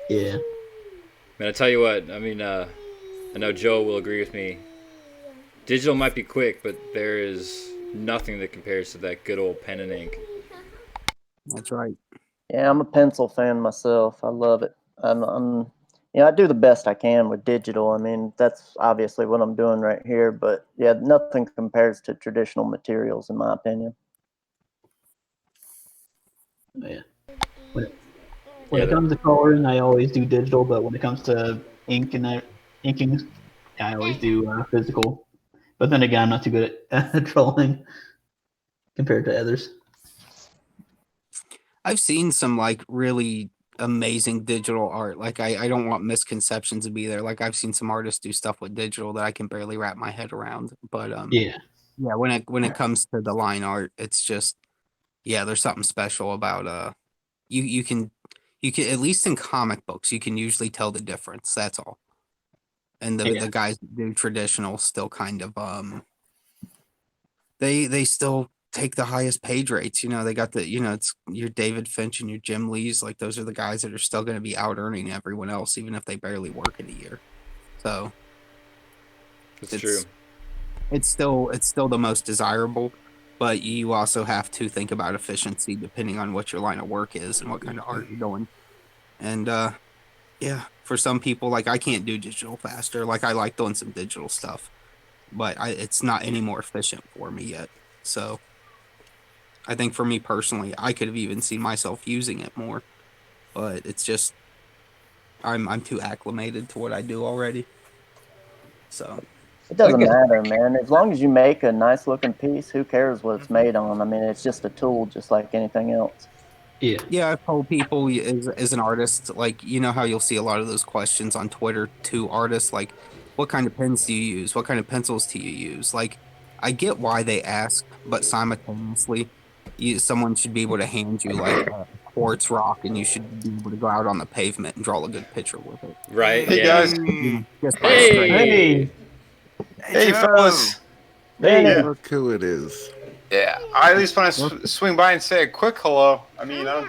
Yeah. Man, I tell you what, I mean, I know Joe will agree with me. Digital might be quick, but there is nothing that compares to that good old pen and ink. That's right. Yeah, I'm a pencil fan myself. I love it. I do the best I can with digital. I mean, that's obviously what I'm doing right here. But yeah, nothing compares to traditional materials, in my opinion. Yeah. When it comes to coloring, I always do digital, but when it comes to inking, I always do physical. But then again, I'm not too good at drawing compared to others. I've seen some like really amazing digital art. Like I don't want misconceptions to be there. Like I've seen some artists do stuff with digital that I can barely wrap my head around. But Yeah. when it comes to the line art, it's just there's something special about you can at least in comic books you can usually tell the difference. That's all. And the guys that do traditional still kind of they still take the highest page rates. They got the it's your David Finch and your Jim Lees. Like those are the guys that are still going to be out earning everyone else, even if they barely work in a year. So it's true. It's still the most desirable, but you also have to think about efficiency depending on what your line of work is and what kind of art you're doing. And for some people, like I can't do digital faster. Like I like doing some digital stuff, but it's not any more efficient for me yet. So I think for me personally, I could have even seen myself using it more, but it's just I'm too acclimated to what I do already. So it doesn't matter, man. As long as you make a nice looking piece, who cares what it's made on? I mean, it's just a tool, just like anything else. Yeah. I've told people as an artist, like how you'll see a lot of those questions on Twitter to artists, like what kind of pens do you use? What kind of pencils do you use? Like I get why they ask, but simultaneously, someone should be able to hand you like a quartz rock, and you should be able to go out on the pavement and draw a good picture with it. Right? Hey Yeah. guys. Just by straight. Hey. Hey, Joe. fellas. Vinny. Yeah. Look who it is. Yeah, I at least want to swing by and say a quick hello. I mean, I don't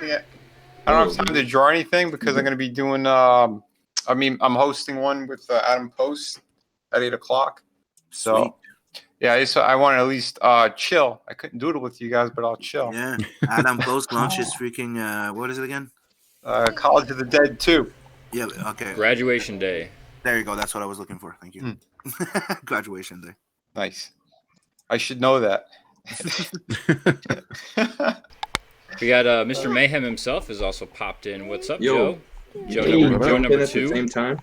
have time to draw anything because I'm going to be doing. I'm hosting one with Adam Post at 8:00. So, Sweet. yeah, so I want to at least chill. I couldn't doodle with you guys, but I'll chill. Yeah. Adam Post launches freaking. What is it again? College of the Dead 2. Yeah. Okay. Graduation day. There you go. That's what I was looking for. Thank you. Graduation day. Nice. I should know that. We got Mr. Mayhem himself has also popped in. What's up, Yo. Joe? Hey, Joe number at 2. the same time.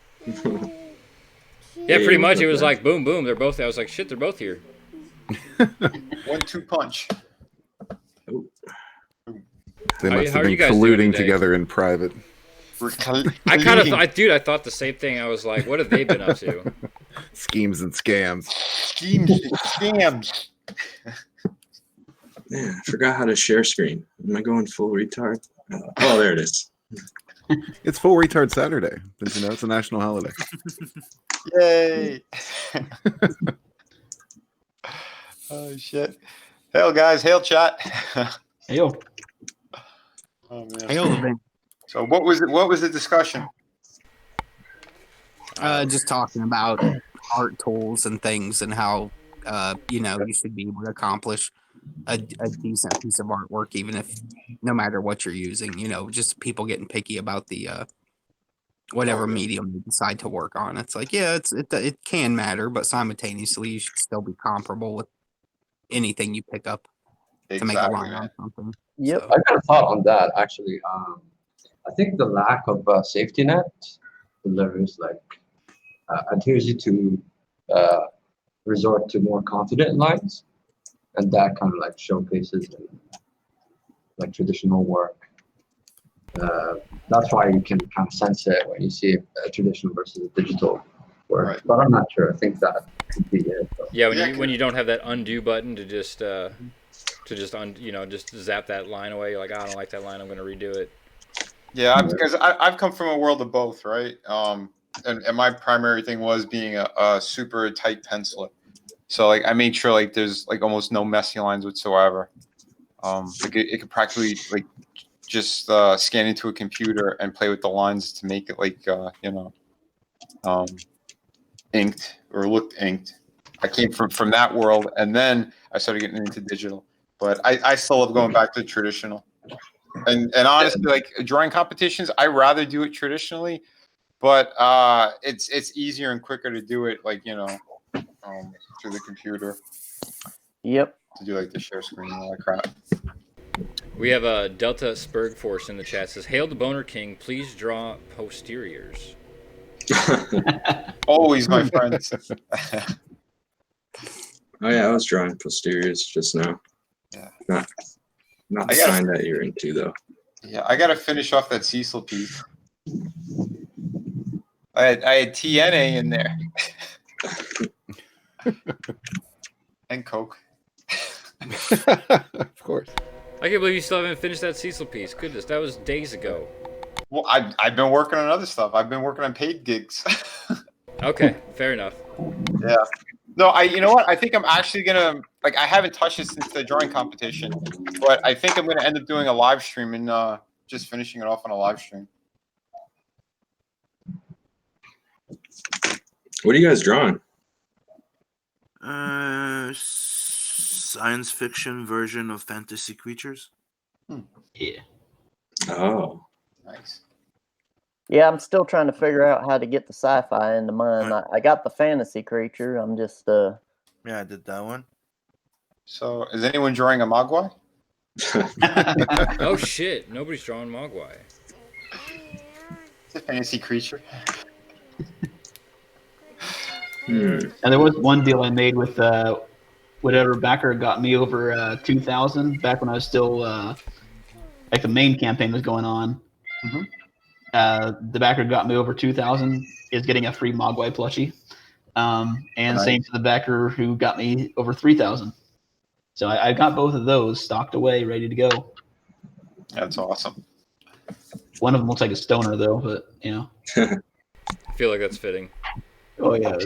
Yeah, pretty much. what's It up, was man? like boom, boom. They're both there. I was like, shit, they're both here. 1-2 punch. They How must are have been you guys doing colluding today? together in private. I kind of thought, dude, I thought the same thing. I was like, what have they been up to? Schemes and scams. Schemes and scams. Man, I forgot how to share screen. Am I going full retard? Oh, there it is. It's Full Retard Saturday. Did you know it's a national holiday? Yay. Oh, shit. Hail, guys. Hail, chat. Hail. Oh, man. Hail, So what was it? What was the discussion? just talking about art tools and things and how you should be able to accomplish a decent piece of artwork, even if no matter what you're using. Just people getting picky about the whatever medium you decide to work on. It's like, yeah, it can matter, but simultaneously you should still be comparable with anything you pick up to make a line on something. Yep. I got a thought on that actually. I think the lack of safety net delivers adheres you to resort to more confident lines, and that kind of showcases traditional work. That's why you can kind of sense it when you see a traditional versus a digital work. Right. But I'm not sure. I think that could be it. But. Yeah, when you don't have that undo button to just just zap that line away. You're like, I don't like that line. I'm going to redo it. Yeah, because I've come from a world of both, right? And my primary thing was being a super tight penciler. So I made sure there's almost no messy lines whatsoever. It could practically just scan into a computer and play with the lines to make it inked or looked inked. I came from that world, and then I started getting into digital. But I still love going back to traditional. And honestly, drawing competitions, I rather do it traditionally, but it's easier and quicker to do it through the computer. Yep. To do the share screen and all that crap. We have a Delta Spurg Force in the chat. Says, "Hail the Boner King. Please draw posteriors." Always, my friends. Oh yeah, I was drawing posteriors just now. Yeah. Not the sign that you're into though. Yeah, I gotta finish off that Cecil piece. I had TNA in there. And Coke. Of course. I can't believe you still haven't finished that Cecil piece. Goodness, that was days ago. Well, I've been working on other stuff. I've been working on paid gigs. Okay, fair enough. Yeah. No, you know what? I think I'm actually gonna I haven't touched it since the drawing competition, but I think I'm gonna end up doing a live stream and just finishing it off on a live stream. What are you guys drawing? Science fiction version of fantasy creatures. Yeah. Oh. Nice. Yeah, I'm still trying to figure out how to get the sci-fi into mine. I got the fantasy creature. I'm just Yeah, I did that one. So, is anyone drawing a Mogwai? Oh shit! Nobody's drawing Mogwai. It's a fantasy creature. And there was one deal I made with whatever backer got me over 2,000 back when I was still the main campaign was going on. Mm-hmm. The backer got me over 2,000 is getting a free Mogwai plushie, and Nice. same to the backer who got me over 3,000. So I got both of those stocked away, ready to go. That's awesome. One of them looks like a stoner though, but I feel like that's fitting. Oh yeah.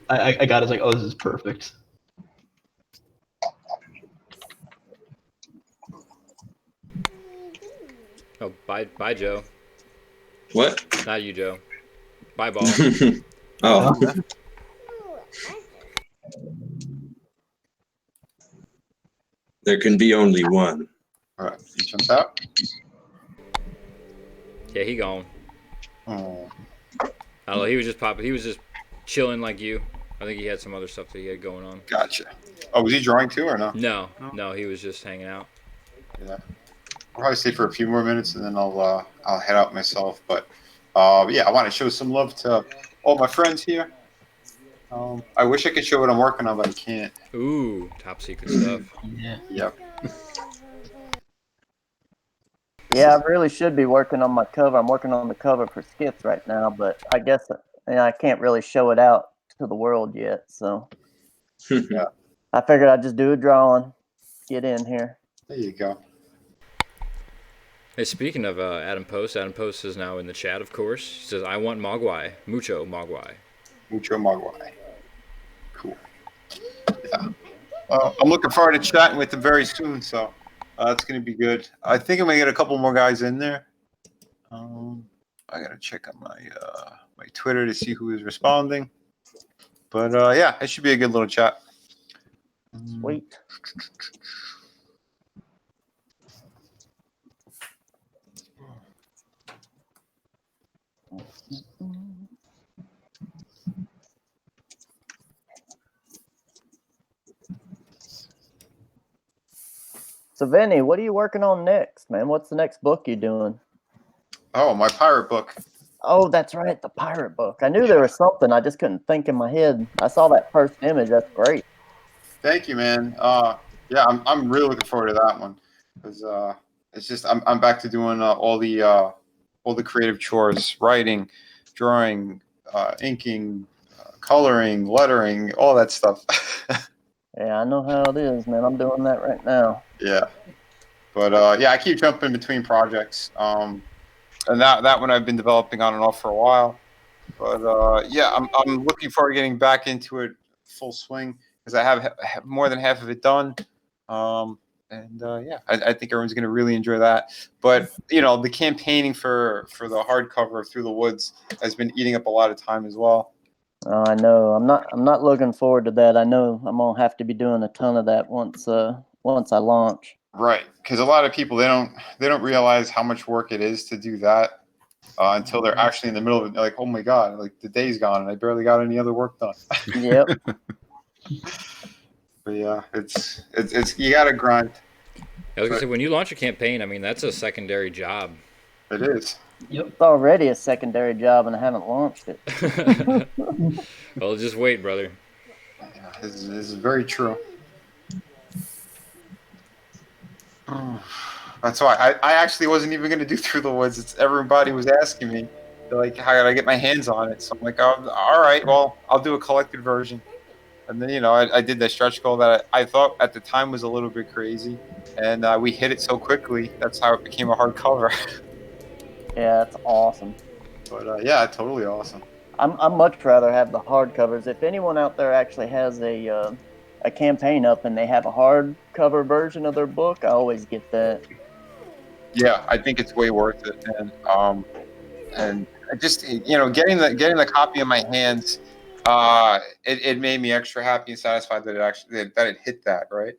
I got it. It's like, oh, this is perfect. Oh, bye, Joe. What? Not you, Joe. Bye, ball. Oh. There can be only one. All right, he jumps out. Yeah, he gone. Oh. I don't know. He was just popping. He was just chilling like you. I think he had some other stuff that he had going on. Gotcha. Oh, was he drawing too or no? No, he was just hanging out. Yeah. I'll probably stay for a few more minutes and then I'll head out myself. But yeah, I want to show some love to all my friends here. I wish I could show what I'm working on, but I can't. Ooh, top secret stuff. Yeah. Yep. Yeah, I really should be working on my cover. I'm working on the cover for Skits right now, but I guess I can't really show it out to the world yet. So Yeah. I figured I'd just do a drawing, get in here. There you go. Hey, speaking of Adam Post is now in the chat, of course. He says, I want Mogwai. Mucho Mogwai. Mucho Mogwai. Cool. Yeah. I'm looking forward to chatting with him very soon, so that's going to be good. I think I'm going to get a couple more guys in there. I got to check on my Twitter to see who is responding. But yeah, it should be a good little chat. Sweet. So, Vinny, what are you working on next, man? What's the next book you're doing? Oh, my pirate book. Oh, that's right, the pirate book. I knew there was something. I just couldn't think in my head. I saw that first image. That's great. Thank you, man. Yeah, I'm really looking forward to that one because it's just I'm back to doing all the creative chores, writing, drawing, inking, coloring, lettering, all that stuff. Yeah, I know how it is, man. I'm doing that right now. Yeah, but yeah, I keep jumping between projects, and that one I've been developing on and off for a while. But yeah, I'm looking forward to getting back into it full swing because I have more than half of it done. And yeah, I think everyone's going to really enjoy that. But you know, the campaigning for the hardcover of Through the Woods has been eating up a lot of time as well. Oh, I know. I'm not looking forward to that. I know I'm gonna have to be doing a ton of that once I launch. Right, because a lot of people they don't realize how much work it is to do that until they're actually in the middle of it. They're like, oh my god, like the day's gone and I barely got any other work done. Yep. But yeah, it's you got to grind. I was gonna say, when you launch a campaign, I mean, that's a secondary job. It is. Yep. It's already a secondary job, and I haven't launched it. Well, just wait, brother. Yeah, this is very true. That's why I actually wasn't even going to do Through the Woods. It's everybody was asking me, they're like, how did I get my hands on it? So I'm like, oh, all right, well, I'll do a collected version. And then, you know, I did that stretch goal that I thought at the time was a little bit crazy. And we hit it so quickly. That's how it became a hardcover. Yeah, that's awesome. But yeah, totally awesome. I'm much rather have the hardcovers. If anyone out there actually has a campaign up and they have a hardcover version of their book, I always get that. Yeah, I think it's way worth it, and just you know, getting the copy in my hands, it made me extra happy and satisfied that it hit that right.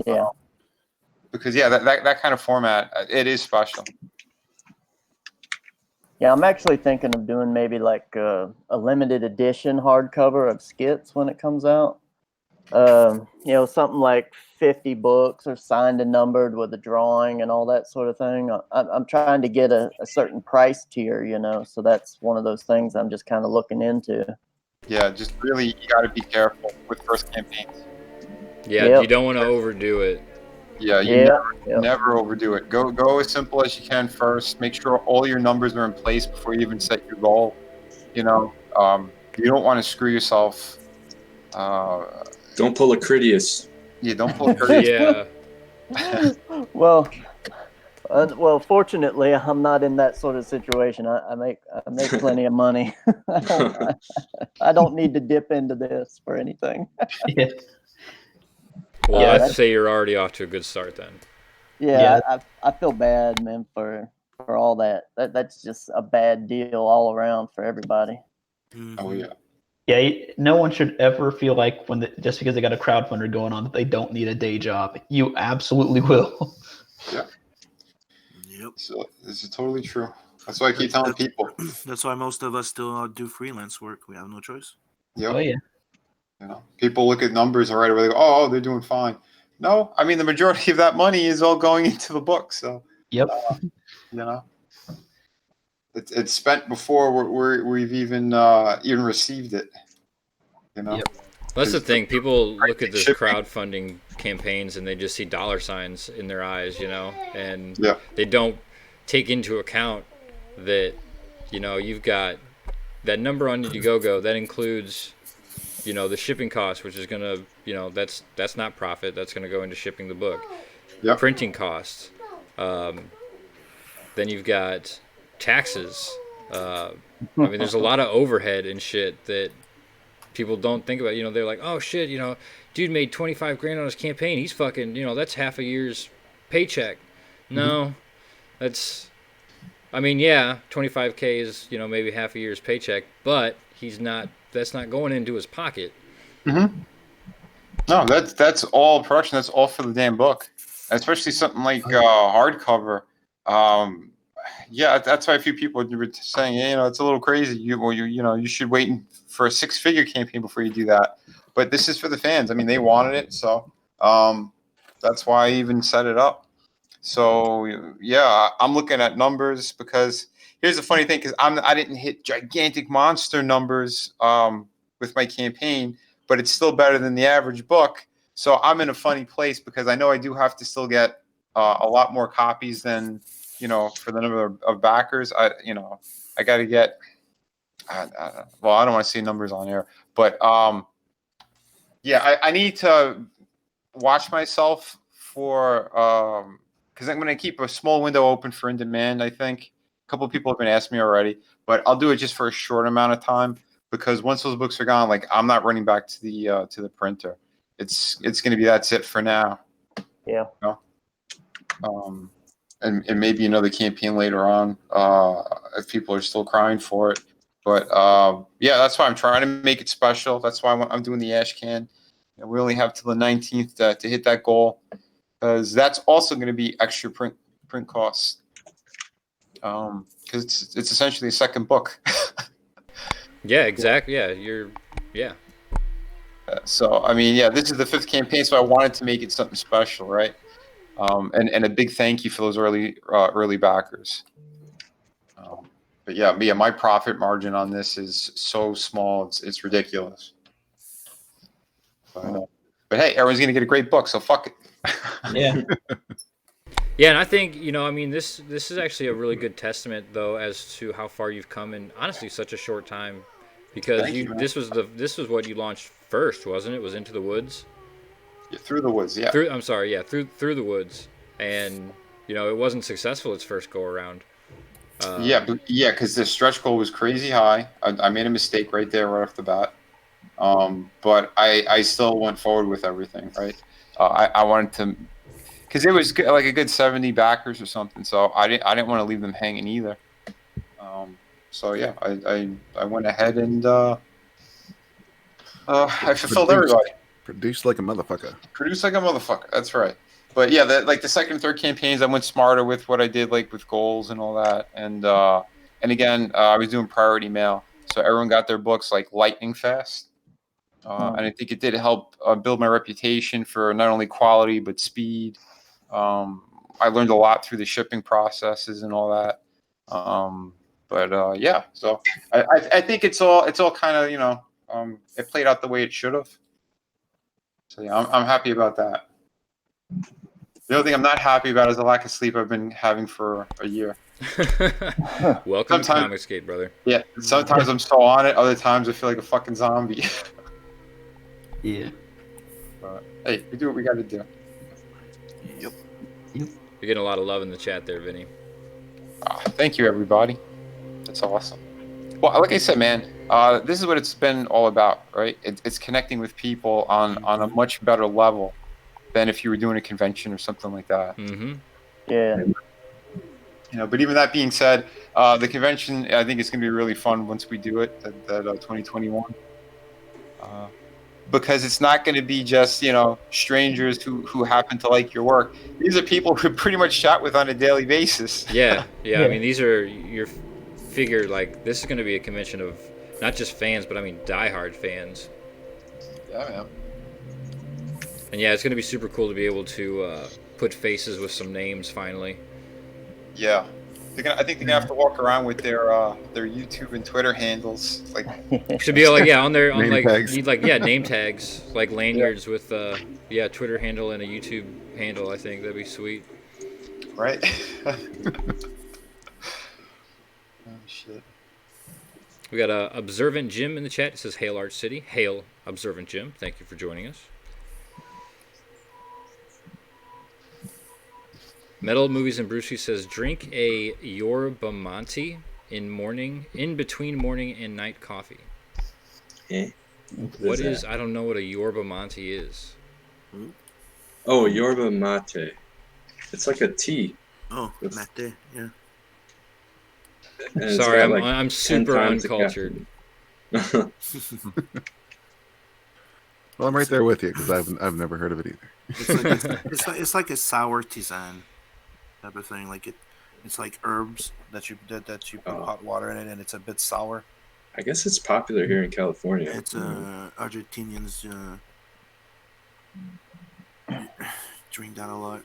Yeah. Because yeah, that kind of format, it is special. Yeah, I'm actually thinking of doing maybe like a limited edition hardcover of Skits when it comes out. You know, something like 50 books or signed and numbered with a drawing and all that sort of thing. I'm trying to get a certain price tier, you know, so that's one of those things I'm just kind of looking into. Yeah, just really, you got to be careful with first campaigns. Yeah, Yep. You don't want to overdo it. Yeah, never overdo it. Go as simple as you can first. Make sure all your numbers are in place before you even set your goal. You know, you don't want to screw yourself. Don't pull a Critias. Yeah, don't pull a Critias. Yeah. Well, Well, fortunately, I'm not in that sort of situation. I make plenty of money. I don't need to dip into this for anything. Yeah. Well, Yeah, I'd that's- say you're already off to a good start then. Yeah, I feel bad, man, for all that. That's just a bad deal all around for everybody. Oh yeah. Yeah, no one should ever feel like just because they got a crowdfunder going on that they don't need a day job. You absolutely will. Yeah. Yep. So this is totally true. That's why I keep telling people. That's why most of us still do freelance work. We have no choice. Yep. Oh yeah. You know, people look at numbers and right away they go, "Oh, they're doing fine." No, I mean the majority of that money is all going into the book. So Yep. you know, it's spent before we've even received it. You know. Yep. That's the thing. People look at this Shipping. crowdfunding campaigns and they just see dollar signs in their eyes, and Yeah. they don't take into account that, you've got that number on Indiegogo that includes, the shipping cost, which is gonna, that's not profit. That's gonna go into shipping the book. Yep. Printing costs. Then you've got taxes. I mean, there's a lot of overhead and shit that people don't think about. They're like, oh shit, dude made 25 grand on his campaign. He's fucking, that's half a year's paycheck. No, that's, I mean, yeah, 25K is, maybe half a year's paycheck, but that's not going into his pocket. Mm-hmm. No, that's all production. That's all for the damn book, especially something like hardcover. Yeah, that's why a few people were saying, it's a little crazy. You should wait for a 6-figure campaign before you do that. But this is for the fans. I mean, they wanted it, so that's why I even set it up. So yeah, I'm looking at numbers because here's the funny thing: because I didn't hit gigantic monster numbers with my campaign, but it's still better than the average book. So I'm in a funny place because I know I do have to still get a lot more copies than for the number of backers. I got to get. Well, I don't want to see numbers on air, but yeah, I need to watch myself for because I'm going to keep a small window open for in demand. I think a couple of people have been asking me already, but I'll do it just for a short amount of time because once those books are gone, like I'm not running back to the printer. It's going to be that's it for now. Yeah. And maybe another campaign later on if people are still crying for it. But yeah, that's why I'm trying to make it special. That's why I'm doing the Ash Can. And we only have till the 19th to hit that goal, because that's also going to be extra print costs. Because it's essentially a second book. Yeah, exactly. Yeah. So I mean, yeah, this is the 5th campaign, so I wanted to make it something special, right? And a big thank you for those early backers. But yeah, my profit margin on this is so small, it's ridiculous. But hey, everyone's gonna get a great book, so fuck it. Yeah. Yeah, and I think I mean, this is actually a really good testament, though, as to how far you've come in honestly such a short time, because this was what you launched first, wasn't it? Was Into the Woods? Yeah, Through the Woods, yeah. Through the Woods, and it wasn't successful its first go around. Yeah, because the stretch goal was crazy high. I made a mistake right there, right off the bat. But I still went forward with everything, right? I wanted to, because it was like a good 70 backers or something, so I didn't want to leave them hanging either. So yeah, I went ahead and I fulfilled everybody. Produced like a motherfucker. Produced like a motherfucker. That's right. But yeah, like the second and third campaigns, I went smarter with what I did, like with goals and all that. And again, I was doing priority mail, so everyone got their books like lightning fast. And I think it did help build my reputation for not only quality but speed. I learned a lot through the shipping processes and all that. But yeah, so I think it's all kind of it played out the way it should have. So yeah, I'm happy about that. The only thing I'm not happy about is the lack of sleep I've been having for a year. Welcome to Comicsgate, brother. Yeah, sometimes I'm so on it. Other times I feel like a fucking zombie. Yeah. But hey, we do what we got to do. Yep. You're getting a lot of love in the chat there, Vinny. Thank you, everybody. That's awesome. Well, like I said, man, this is what it's been all about, right? It's connecting with people on a much better level than if you were doing a convention or something like that. Mm-hmm. Yeah. But even that being said, the convention, I think it's going to be really fun once we do it, that 2021. Because it's not going to be just, strangers who happen to like your work. These are people who pretty much chat with on a daily basis. Yeah. I mean, these are your figure. Like, this is going to be a convention of not just fans, but I mean diehard fans. Yeah, man. And yeah, it's going to be super cool to be able to put faces with some names finally. Yeah. I think they're gonna have to walk around with their YouTube and Twitter handles. Like, should be like on their Name tags. need name tags, like lanyards with Twitter handle and a YouTube handle. I think that'd be sweet. Right. Oh shit. We got Observant Jim in the chat. It says Hail Art City. Hail Observant Jim. Thank you for joining us. Metal Movies and Brucey says drink a Yerba Mate in between morning and night coffee. Eh? What is I don't know what a Yerba Mate is. Oh, Yerba Mate. It's like a tea. Oh, mate, yeah. And it's Sorry, got, I'm 10 super times the uncultured. caffeine. Well, I'm right there with you because I've never heard of it either. It's like a sour tisane type of thing. Like it's like herbs that you put hot water in it, and it's a bit sour. I guess it's popular here in California. It's Argentinians drink that a lot.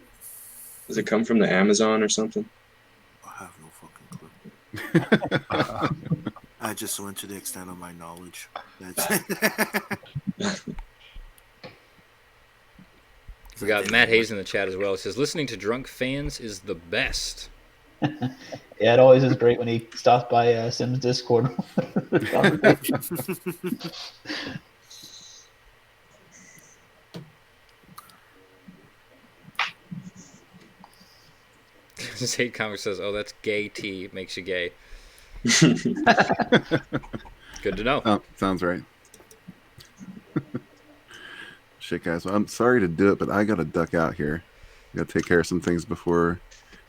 Does it come from the Amazon or something? I have no fucking clue. I just went to the extent of my knowledge. We got Matt Hayes in the chat as well. It says listening to drunk fans is the best. Yeah, it always is great when he stops by Sim's Discord. This hate comic says, "Oh, that's gay tea. It makes you gay." Good to know. Oh, sounds right. Shit, guys. Well, I'm sorry to do it, but I gotta duck out here. I gotta take care of some things before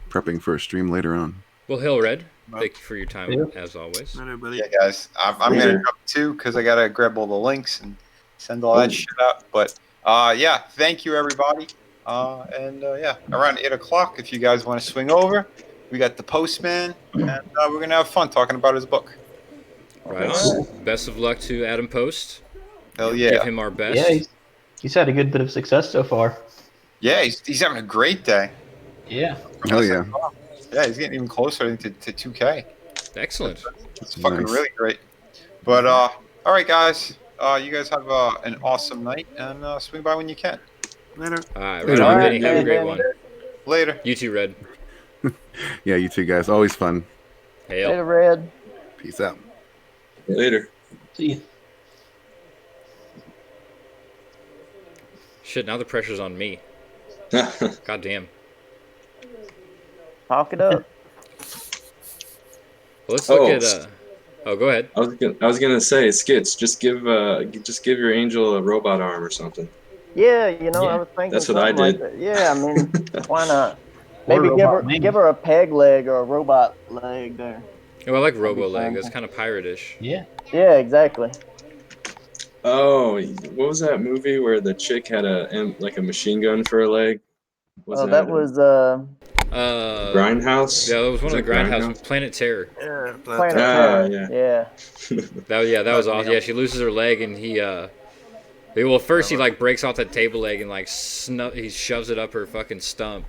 prepping for a stream later on. Well, Hill Red, thank you for your time as always. Yeah, guys, I'm gonna jump too because I gotta grab all the links and send all that shit out. But yeah, thank you everybody. And around 8 o'clock, if you guys want to swing over, we got the postman, and we're gonna have fun talking about his book. Right on. Best of luck to Adam Post. Hell yeah. Give him our best. Yeah, he's had a good bit of success so far. Yeah, he's having a great day. Yeah. Hell yeah. Yeah, he's getting even closer, I think, to 2K. Excellent. It's fucking really great. But all right, guys. You guys have an awesome night, and swing by when you can. Later. All right, right on, Vinny. Have a great one. Later. You too, Red. Yeah, you too, guys. Always fun. Hail. Later, Red. Peace out. Later. See you. Shit, now the pressure's on me. God damn. Talk it up. Well, let's look at. Oh, go ahead. I was gonna say, Skits. Just give your angel a robot arm or something. Yeah, I was thinking That's what I something did. like that. Yeah, I mean, why not? Or Maybe robot wing. give her a peg leg or a robot leg there. Oh, I like Robo Leg. That's kind of pirate-ish. Yeah. Yeah, exactly. Oh, what was that movie where the chick had a machine gun for a leg? That was Grindhouse. Yeah, that was one of the Grindhouse? Grindhouse. Planet Terror. Yeah, Planet Ah, Terror. yeah. That was awesome. Yeah, she loses her leg and he first he like breaks off that table leg and like he shoves it up her fucking stump,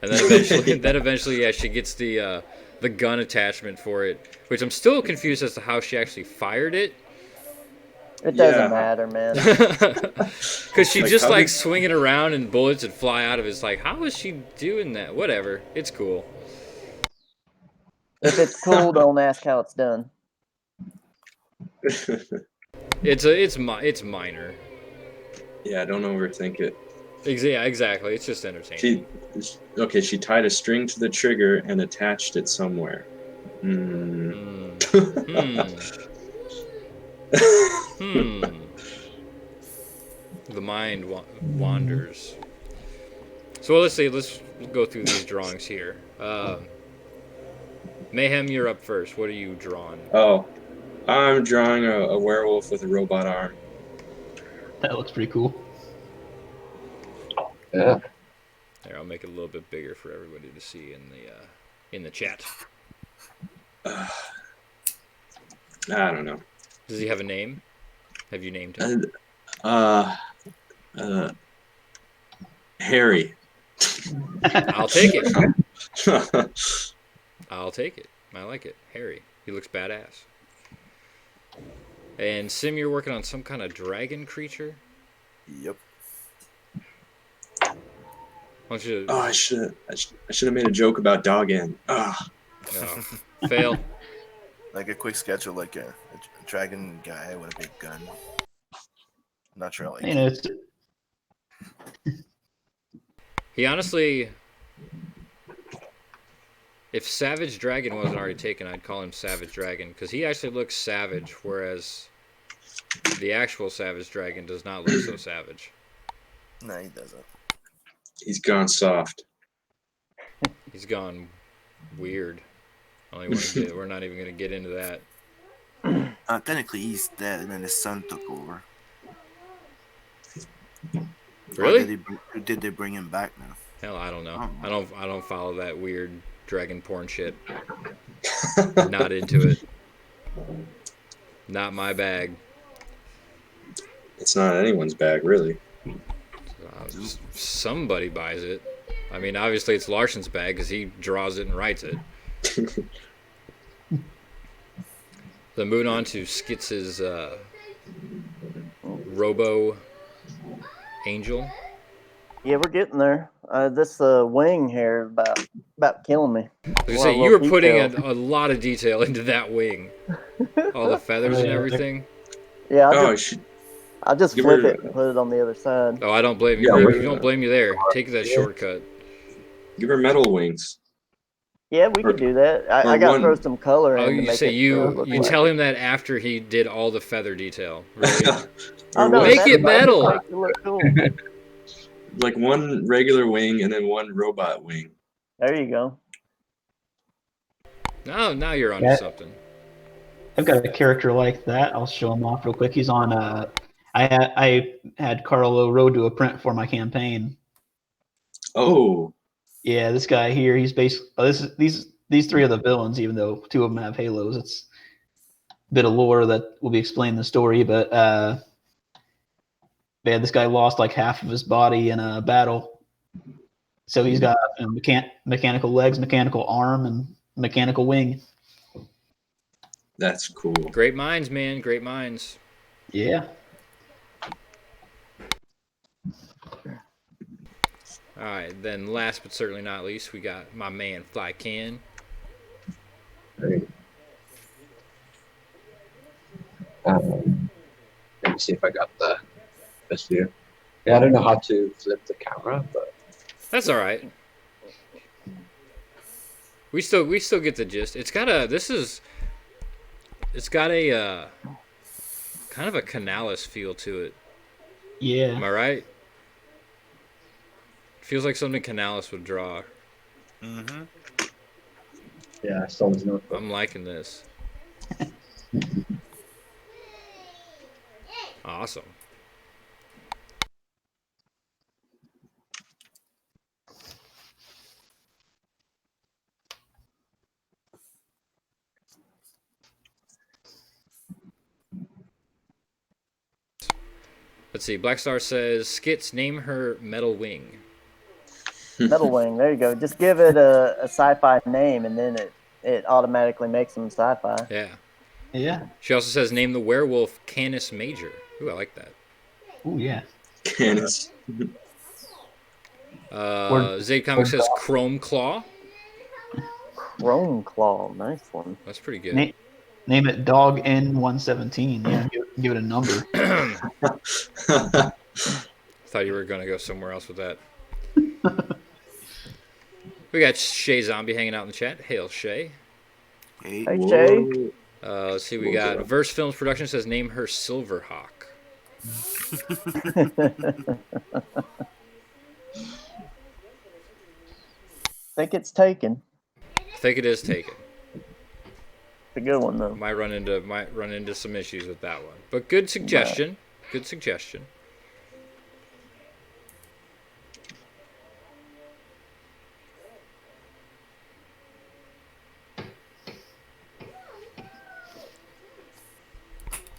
and then eventually yeah she gets the gun attachment for it, which I'm still confused as to how she actually fired it. It doesn't matter, man. Because she just like swinging around and bullets would fly out of it. It's like, how is she doing that? Whatever, it's cool. If it's cool, don't ask how it's done. It's minor. Yeah, don't overthink it. Yeah, exactly. It's just entertaining. She tied a string to the trigger and attached it somewhere. Hmm. The mind wanders. So let's see. Let's go through these drawings here. Mayhem, you're up first. What are you drawing? Oh, I'm drawing a werewolf with a robot arm. That looks pretty cool. Yeah. There, I'll make it a little bit bigger for everybody to see in the chat. I don't know. Does he have a name? Have you named him? Harry. I'll take it. I'll take it. I like it. Harry. He looks badass. And Sim, you're working on some kind of dragon creature? Yep. Why don't you... Oh, I should have made a joke about Dog End. Ah. Oh, fail. Like a quick sketch of like a dragon guy with a big gun. Not sure I like You know, it's He honestly... If Savage Dragon wasn't already taken, I'd call him Savage Dragon, because he actually looks savage, whereas the actual Savage Dragon does not look so savage. No, he doesn't. He's gone soft. He's gone weird. We're not even going to get into that. Technically, he's dead, and then his son took over. Really? Or did they bring him back now? Hell, I don't know. I don't follow that weird dragon porn shit. Not into it. Not my bag. It's not anyone's bag, really. Somebody buys it. I mean, obviously it's Larson's bag because he draws it and writes it. Then moving on to Skitz's Robo Angel. Yeah, we're getting there. This wing here is about killing me. I was gonna say, you were putting a lot of detail into that wing. All the feathers and everything. Yeah, I'll just Give flip her- it and put it on the other side. Oh, I don't blame you. Yeah, Rick, don't blame you there. Take that shortcut. Give her metal wings. Yeah, we could do that. I got to throw some color in Oh, to you make say it you look you like- tell him that after he did all the feather detail. Really? Oh, no, Make that it metal. makes it look cool. Like one regular wing and then one robot wing. There you go. Now you're onto Yeah. something. I've got a character like that. I'll show him off real quick. He's on. I had Carlo Road to a print for my campaign. Oh. Yeah, this guy here. He's basically these three are the villains, even though two of them have halos. It's a bit of lore that will be explained in the story, but yeah, this guy lost like half of his body in a battle, so he's got mechanical legs, mechanical arm, and mechanical wing. That's cool. Great minds, man. Great minds. Yeah. All right, then last but certainly not least, we got my man Fly Ken. Great. Let me see if I got the best view. Yeah, I don't know how to flip the camera, but That's all right. We still get the gist. It's got a kind of a Canalis feel to it. Yeah. Am I right? Feels like something Canalis would draw. Mm-hmm. yeah, I saw his notebook. I'm liking this. Awesome. Let's see. Black Star says, Skits, name her Metal Wing. Metal Wing. There you go. Just give it a sci-fi name, and then it automatically makes them sci-fi. Yeah. Yeah. She also says, name the werewolf Canis Major. Ooh, I like that. Ooh, yeah. Canis. Zayd Comics says Chrome Claw. Chrome Claw. Nice one. That's pretty good. Name it Dog N117. Yeah, give it a number. thought you were going to go somewhere else with that. We got Shay Zombie hanging out in the chat. Hail, Shay. Hey, Hey, Shay. Whoa. Let's see. We got Verse Films Production says name her Silverhawk. Think it's taken. I think it is taken. It's a good one though. Might run into some issues with that one, but good suggestion. Good suggestion.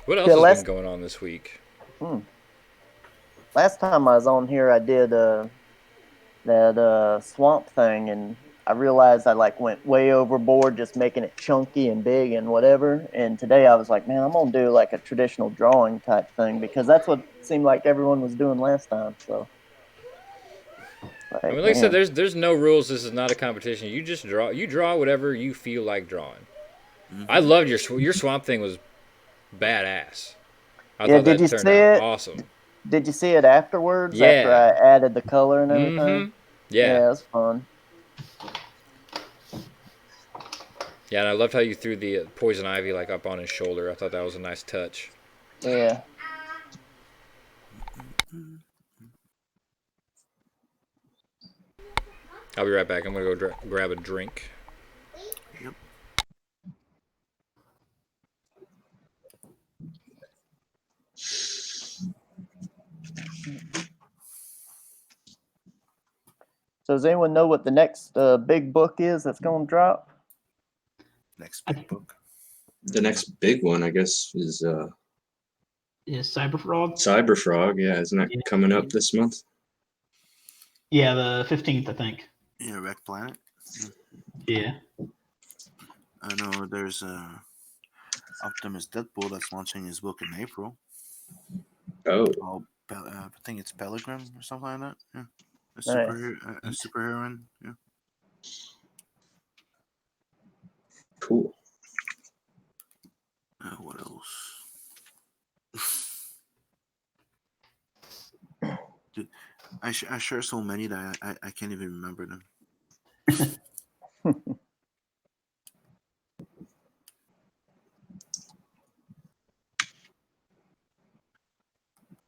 What else has been going on this week? Last time I was on here, I did that swamp thing, and I realized I like went way overboard just making it chunky and big and whatever. And today I was like, man, I'm gonna do like a traditional drawing type thing because that's what seemed like everyone was doing last time. So, I mean, like I said, there's no rules. This is not a competition. You just draw. You draw whatever you feel like drawing. I loved your swamp thing was badass. I thought that turned out awesome. Did you see it afterwards? Yeah. After I added the color and everything? Yeah. It was fun. Yeah, and I loved how you threw the poison ivy like up on his shoulder. I thought that was a nice touch. Yeah. I'll be right back. I'm gonna go grab a drink. Yep. So does anyone know what the next big book is that's going to drop? Next big book. The next big one, I guess, is Cyberfrog. Cyberfrog. Yeah, isn't that coming up this month? Yeah, the 15th, I think. Yeah, Wreck Planet. Yeah. I know there's Optimus Deadpool that's launching his book in April. Oh. I think it's Pellegrim or something like that. Yeah. A Nice. superheroine. Yeah. Cool. What else? Dude, I share so many that I can't even remember them.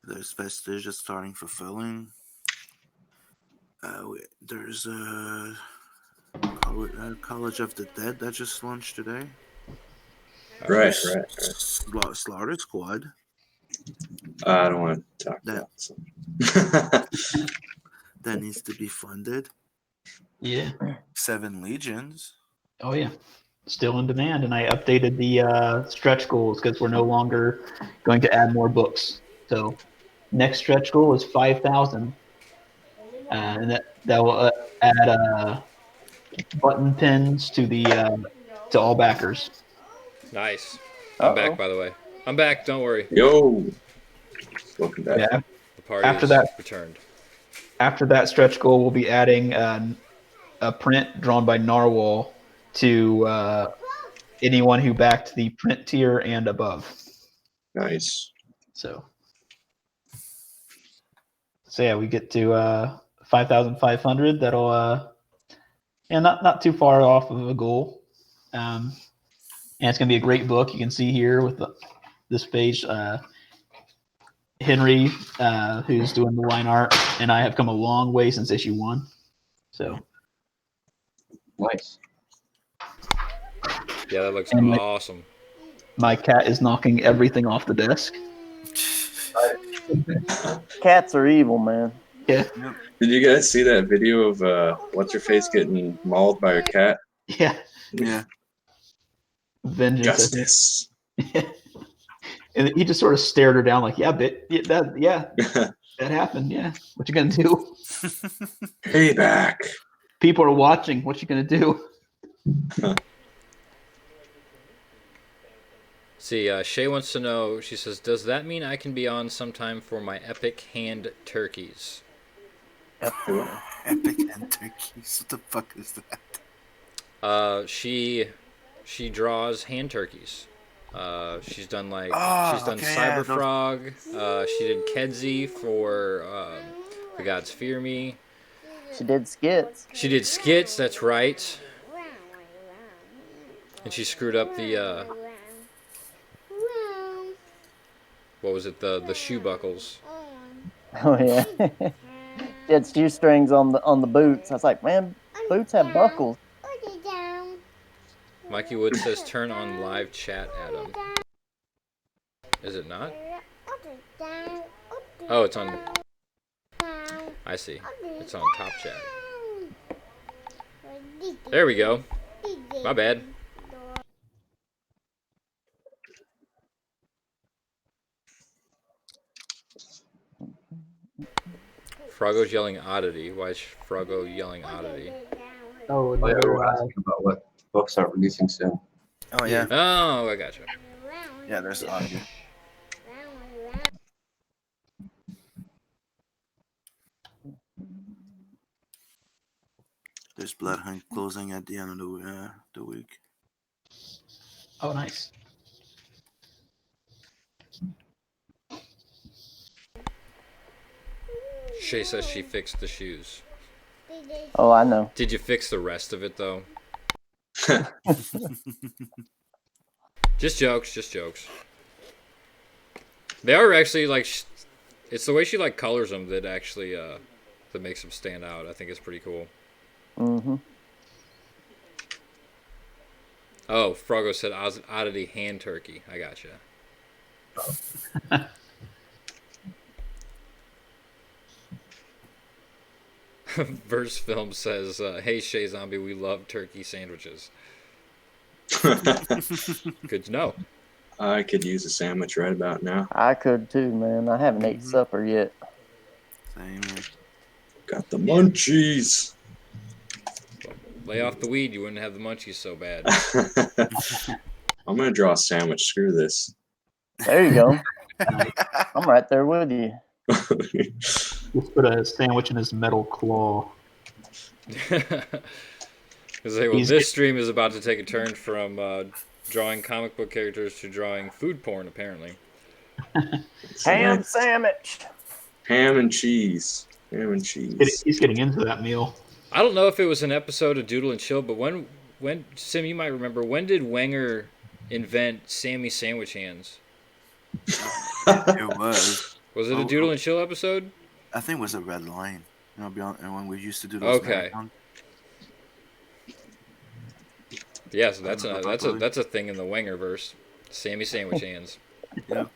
There's Vestige that's starting fulfilling. There's College of the Dead that just launched today. Right. Slaughter Squad. I don't want to talk about that. That needs to be funded. Yeah. 7 Legions. Oh yeah. Still in demand, and I updated the stretch goals because we're no longer going to add more books. So next stretch goal is 5,000, and that will add button pins to the to all backers. Nice. I'm back, by the way. I'm back. Don't worry. Yo. Welcome back. Yeah. The party is returned. After that stretch goal, we'll be adding a print drawn by Narwhal to anyone who backed the print tier and above. Nice. So yeah, we get to 5,500. That'll not too far off of a goal. And it's gonna be a great book. You can see here with this page, Henry, who's doing the line art, and I have come a long way since issue 1. So nice. Yeah, that looks awesome. My cat is knocking everything off the desk. Cats are evil, man. Yeah. Did you guys see that video of what's her face getting mauled by her cat? Yeah. Yeah. Vengeance. Justice. And he just sort of stared her down like, that happened. Yeah. What you gonna do? Payback. People are watching. What you gonna do? See, Shay wants to know, she says, does that mean I can be on sometime for my epic hand turkeys? Epic hand turkeys? What the fuck is that? She draws hand turkeys. She's done Cyberfrog. Cyberfrog. She did Kedzie for The Gods Fear Me. She did skits. She did skits, that's right. And she screwed up the, what was it, the shoe buckles. Oh yeah. She had shoestrings on the boots. I was like, man, boots have buckles. Mikey Wood says turn on live chat, Adam. Is it not? Oh, it's on. I see. It's on top chat. There we go. My bad. Froggo's yelling oddity. Why is Froggo yelling oddity? Oh, yeah, we're asking about what books are releasing soon. Oh yeah. Oh, I gotcha. Yeah, there's audio. There's Blood Hunt closing at the end of the week. Oh, nice. Shay says she fixed the shoes. Oh, I know. Did you fix the rest of it though? Just jokes, just jokes. They are actually like, it's the way she like colors them that actually that makes them stand out. I think it's pretty cool. Mm-hmm. Oh, Froggo said oddity hand turkey. I gotcha. Verse Film says, hey Shay Zombie, we love turkey sandwiches. Good to know. I could use a sandwich right about now. I could too, man. I haven't ate supper yet. Same here. Got the munchies. Lay off the weed, you wouldn't have the munchies so bad. I'm gonna draw a sandwich. Screw this. There you go. I'm right there with you. Just put a sandwich in his metal claw. This stream is about to take a turn from drawing comic book characters to drawing food porn, apparently. Ham sandwich. Ham and cheese. Ham and cheese. He's getting into that meal. I don't know if it was an episode of Doodle and Chill, but when Sim, you might remember, when did Wenger invent Sammy Sandwich Hands? It was. Was it a Doodle and Chill episode? I think it was a Red Line. You know, and when we used to do those. Okay. Yeah, so that's a thing in the Wenger verse. Sammy Sandwich Hands. Yeah.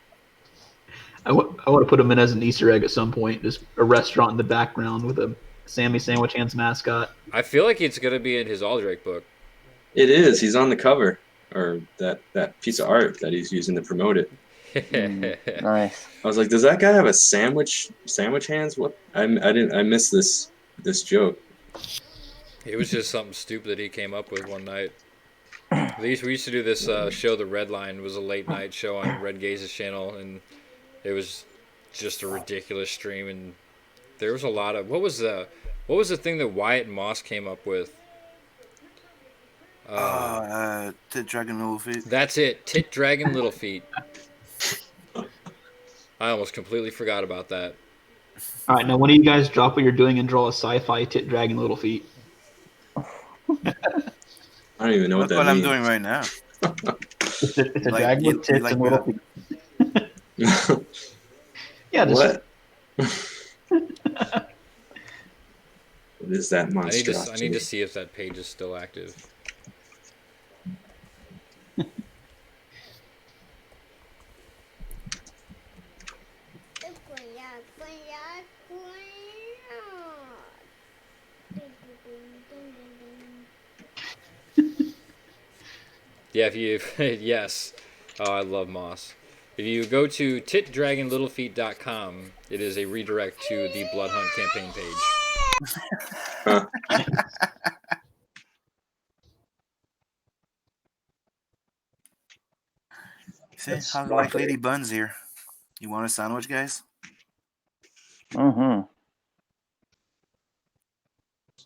I want to put him in as an Easter egg at some point. Just a restaurant in the background with a Sammy Sandwich Hands mascot. I feel like it's gonna be in his Aldrake book. It is. He's on the cover, or that piece of art that he's using to promote it. Nice. I was like, does that guy have a sandwich hands? What? I missed this joke. It was just something stupid that he came up with one night. We used to do this show, The Red Line. It was a late night show on Red Gaze's channel, and it was just a ridiculous stream. And there was a lot of what was the thing that Wyatt and Moss came up with? Tit Dragon Little Feet. That's it, Tit Dragon Little Feet. I almost completely forgot about that. All right, now one of you guys drop what you're doing and draw a sci-fi tit dragon little feet. I don't even know what that I'm means. doing right now. It's a dragon with tits and little feet. Yeah, what? What is that monstrosity? I need to see if that page is still active. Yeah, if you yes. Oh, I love Moss. If you go to titdragonlittlefeet.com, it is a redirect to the Blood Hunt campaign page. See, how's like Lady Buns here? You want a sandwich, guys? Mm-hmm.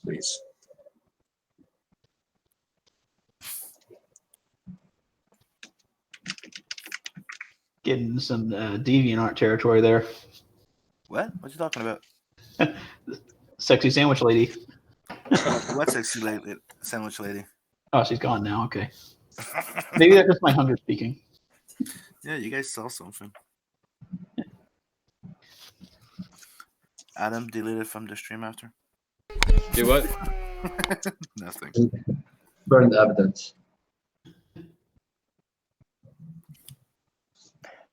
Please. Getting some DeviantArt territory there. What? What you talking about? Sexy sandwich lady. What sexy lady, sandwich lady? Oh, she's gone now. Okay. Maybe that's just my hunger speaking. Yeah, you guys saw something. Adam deleted from the stream after. Do what? Nothing. Burn the evidence.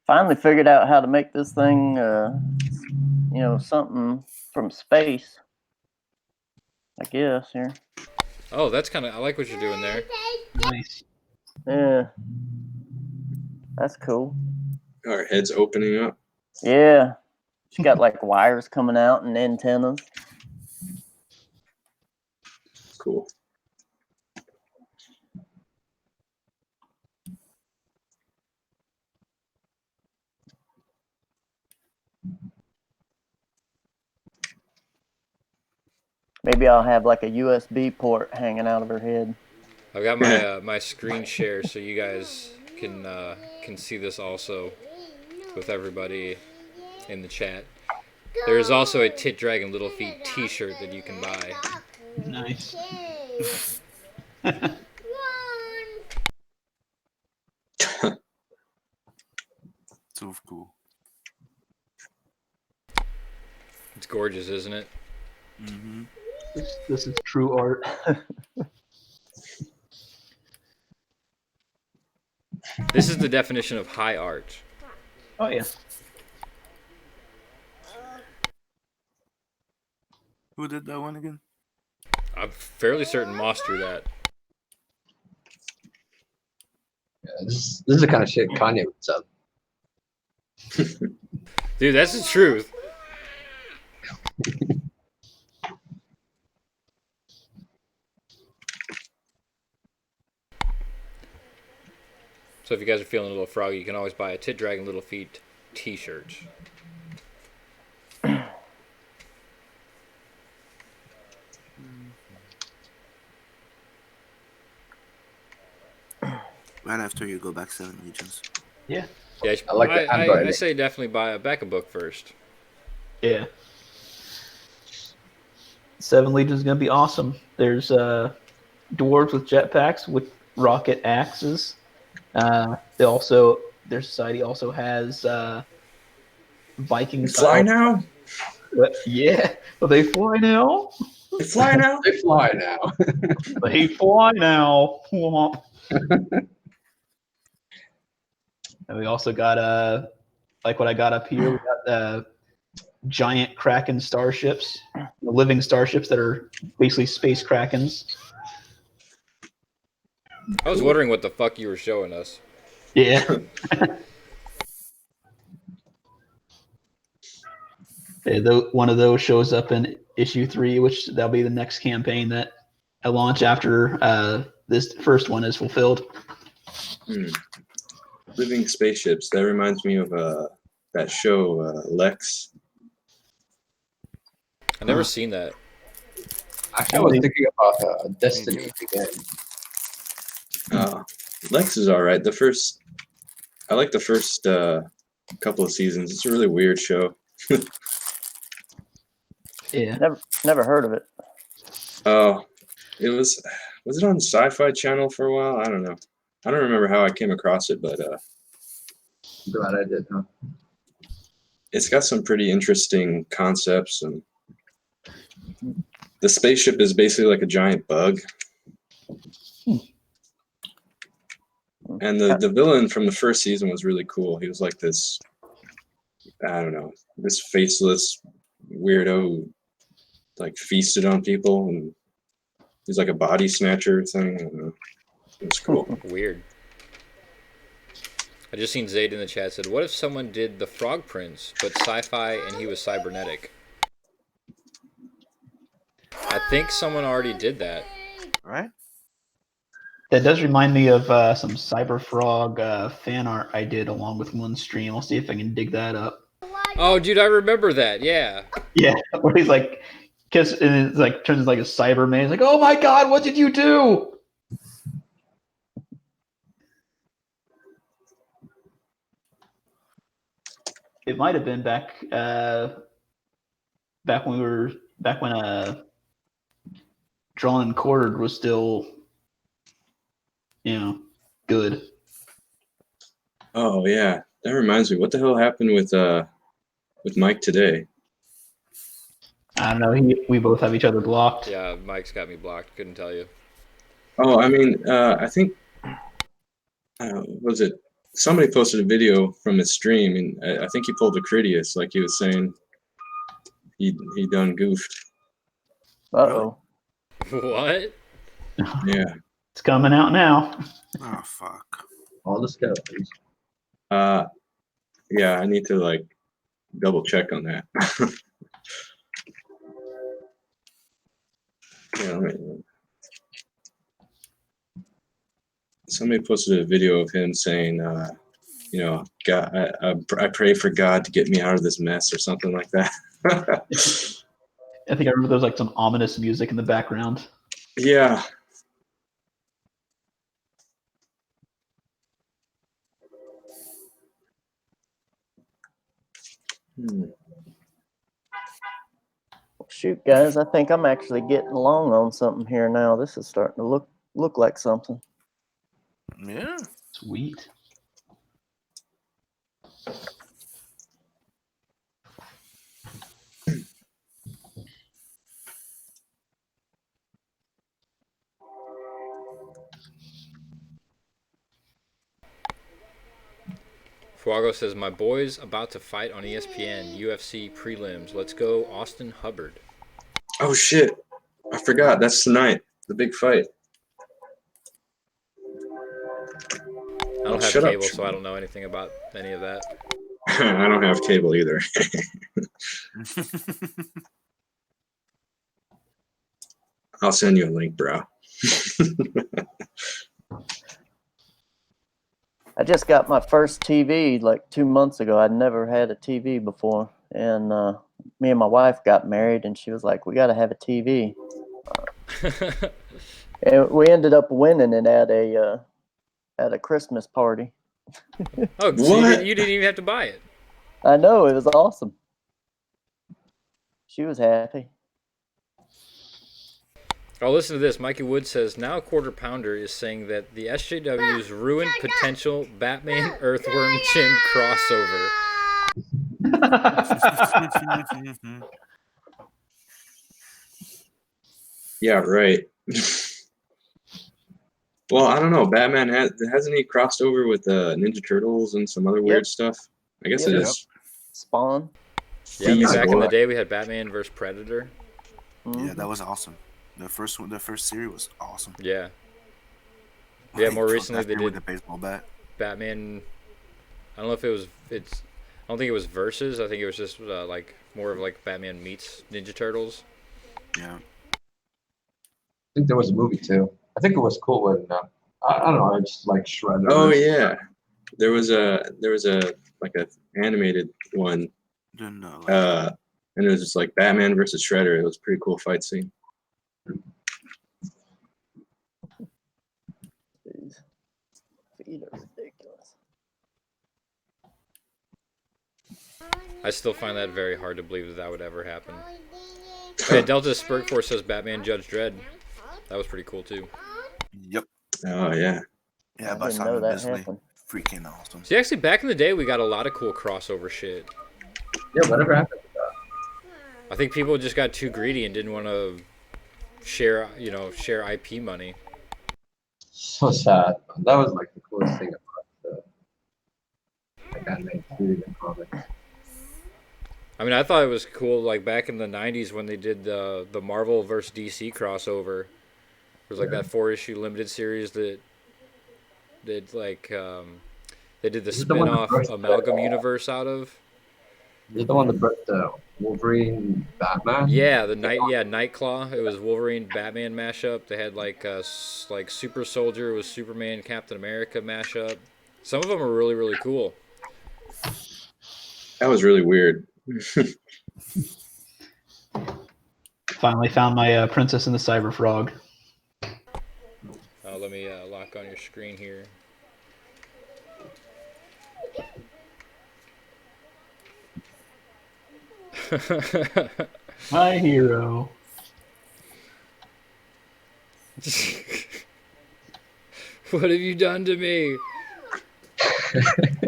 Finally figured out how to make this thing, something from space. I guess here. Oh, that's kind of. I like what you're doing there. Nice. Yeah, that's cool. Our heads opening up. Yeah, she got like wires coming out and antennas. Cool. Maybe I'll have like a USB port hanging out of her head. I've got my my screen share so you guys can see this also with everybody in the chat. There is also a Tit Dragon Little Feet T-shirt that you can buy. Nice. So cool. It's gorgeous, isn't it? Mm-hmm. This is true art. This is the definition of high art. Oh yeah. Who did that one again? I'm fairly certain Moss drew that. Yeah, this is the kind of shit Kanye would sell. Dude, that's the truth. So if you guys are feeling a little froggy, you can always buy a Tit Dragon Little Feet T-shirt. Right after you go back 7 Legions. Yeah. Yeah, I like the handwriting. I say definitely buy a backup book first. Yeah. 7 Legions is gonna be awesome. There's dwarves with jetpacks with rocket axes. Their society also has Vikings. Fly now? Yeah. Well, they fly now. They fly now? They fly now. They fly now. And we also got like what I got up here. We got giant Kraken starships, living starships that are basically space Krakens. I was wondering what the fuck you were showing us. Yeah. One of those shows up in issue 3, which that'll be the next campaign that I launch after this first one is fulfilled. Living spaceships. That reminds me of that show, Lex. I've never seen that. Actually, I was thinking about Destiny again. Lex is all right. I like the first couple of seasons. It's a really weird show. Yeah. Never heard of it. Oh, it was it on Sci-Fi Channel for a while? I don't know. I don't remember how I came across it, but Glad I did, huh? it's got some pretty interesting concepts, and the spaceship is basically like a giant bug. And the villain from the first season was really cool. He was like this, I don't know, this faceless weirdo who like feasted on people, and he's like a body snatcher thing. I don't know. It was cool. Weird. I just seen Zayd in the chat said, what if someone did the Frog Prince, but sci-fi and he was cybernetic? I think someone already did that. Right? That does remind me of some Cyber Frog fan art I did along with one stream. I'll see if I can dig that up. Oh, dude, I remember that. Yeah. Yeah, where he's like, and it's like turns into like a Cyberman. He's like, "Oh my God, what did you do?" It might have been back back when drawn and quartered was still, good. Oh yeah, that reminds me. What the hell happened with Mike today? I don't know. We both have each other blocked. Yeah, Mike's got me blocked. Couldn't tell you. Oh, I mean, I think was it somebody posted a video from his stream, and I think he pulled the Critias, like he was saying he done goofed. Uh-oh. What? Yeah. It's coming out now. Oh fuck. All the skeletons. Yeah, I need to like double check on that. Yeah, somebody posted a video of him saying, God, I pray for God to get me out of this mess or something like that. I think I remember there was like some ominous music in the background. Yeah. Shoot, guys, I think I'm actually getting along on something here now. This is starting to look like something. Yeah. Sweet. Fuago says, my boys about to fight on ESPN, UFC prelims. Let's go, Austin Hubbard. Oh shit! I forgot. That's tonight. The big fight. I don't have cable, so I don't know anything about any of that. I don't have cable either. I'll send you a link, bro. I just got my first TV like 2 months ago. I'd never had a TV before, and me and my wife got married, and she was like, "We got to have a TV." And we ended up winning it at a Christmas party. Oh, so you didn't even have to buy it. I know, it was awesome. She was happy. Oh, listen to this. Mikey Wood says, now Quarter Pounder is saying that the SJW's ruined potential Batman Earthworm Jim crossover. Yeah, right. Well, I don't know. Batman hasn't he crossed over with Ninja Turtles and some other weird stuff? I guess it is. Spawn. Yeah, I mean, back in the Feasible. day we had Batman versus Predator. Yeah, that was awesome. The first series was awesome. Yeah. Yeah, more recently they did with the baseball bat. Batman. I don't know if I don't think it was Versus. I think it was just like more of like Batman meets Ninja Turtles. Yeah. I think there was a movie too. I think it was cool when I don't know. I just like Shredder. Oh yeah, there was a like a animated one, and it was just like Batman versus Shredder. It was a pretty cool fight scene. These feet are ridiculous. I still find that very hard to believe that would ever happen. Oh, yeah, Delta Spurgforce says Batman Judge Dredd. That was pretty cool too. Yep. Oh yeah. Yeah, I by didn't know Simon that Bisley. happened. Freaking awesome. See, actually, back in the day, we got a lot of cool crossover shit. Yeah, whatever happened to that? I think people just got too greedy and didn't want to share IP money. So sad. That was like the coolest thing about like anime series and comics. I mean, I thought it was cool, like back in the '90s when they did the Marvel versus DC crossover. It was like that 4-issue limited series that like they did the Is it the one that spin-off burst Amalgam universe out of. Is it the one that brought Wolverine Batman? Yeah, Nightclaw. It was Wolverine Batman mashup. They had like like Super Soldier with Superman Captain America mashup. Some of them are really, really cool. That was really weird. Finally found my Princess and the Cyber Frog. Let me lock on your screen here. My hero. What have you done to me?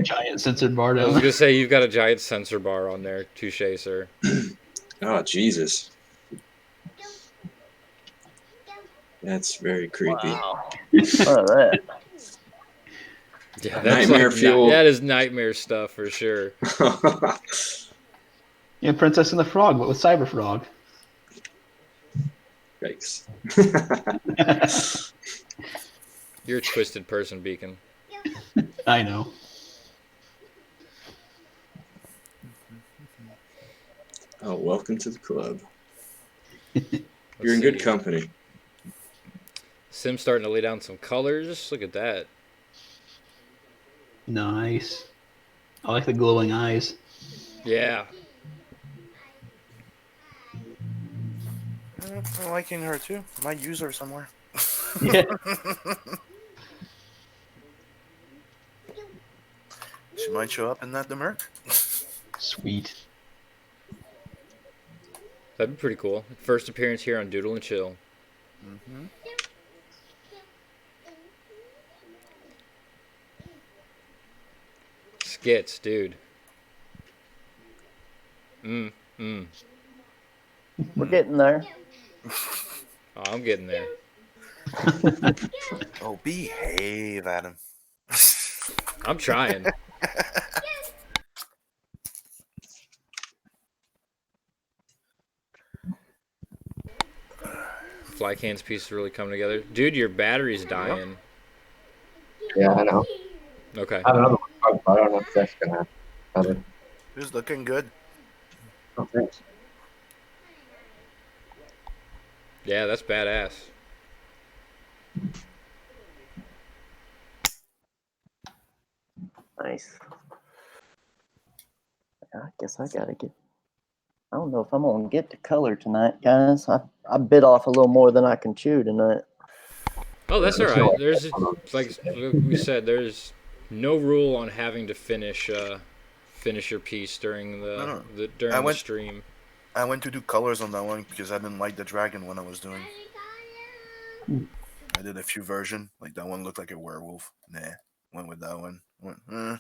Giant censored bar I was down. gonna say you've got a giant censor bar on there. Touche, sir. Oh, Jesus. That's very creepy. Wow. Look at that. Yeah, that's Nightmare like fuel. that is nightmare stuff for sure. Yeah, Princess and the Frog, but with Cyber Frog. Yikes. You're a twisted person, Beacon. I know. Oh, welcome to the club. Let's You're in good see. company. Sim's starting to lay down some colors. Look at that. Nice. I like the glowing eyes. Yeah. I'm liking her too. Might use her somewhere. Yeah. She might show up in that Demerc. Sweet. That'd be pretty cool. First appearance here on Doodle and Chill. Mm-hmm. Skits, dude. We're getting there. Oh, I'm getting there. Oh, behave, Adam. I'm trying. Flycan's piece is really coming together. Dude, your battery's dying. Yeah, I know. Okay. I have another one, but I don't know if that's gonna happen. It's looking good. Oh, thanks. Yeah, that's badass. Nice. I guess I gotta get. I don't know if I'm gonna get to color tonight, guys. I bit off a little more than I can chew tonight. Oh, that's all right. There's, like we said, there's no rule on having to finish your piece during the stream. I went to do colors on that one because I didn't like the dragon one I was doing. I did a few versions. Like that one looked like a werewolf. Nah, went with that one. Well,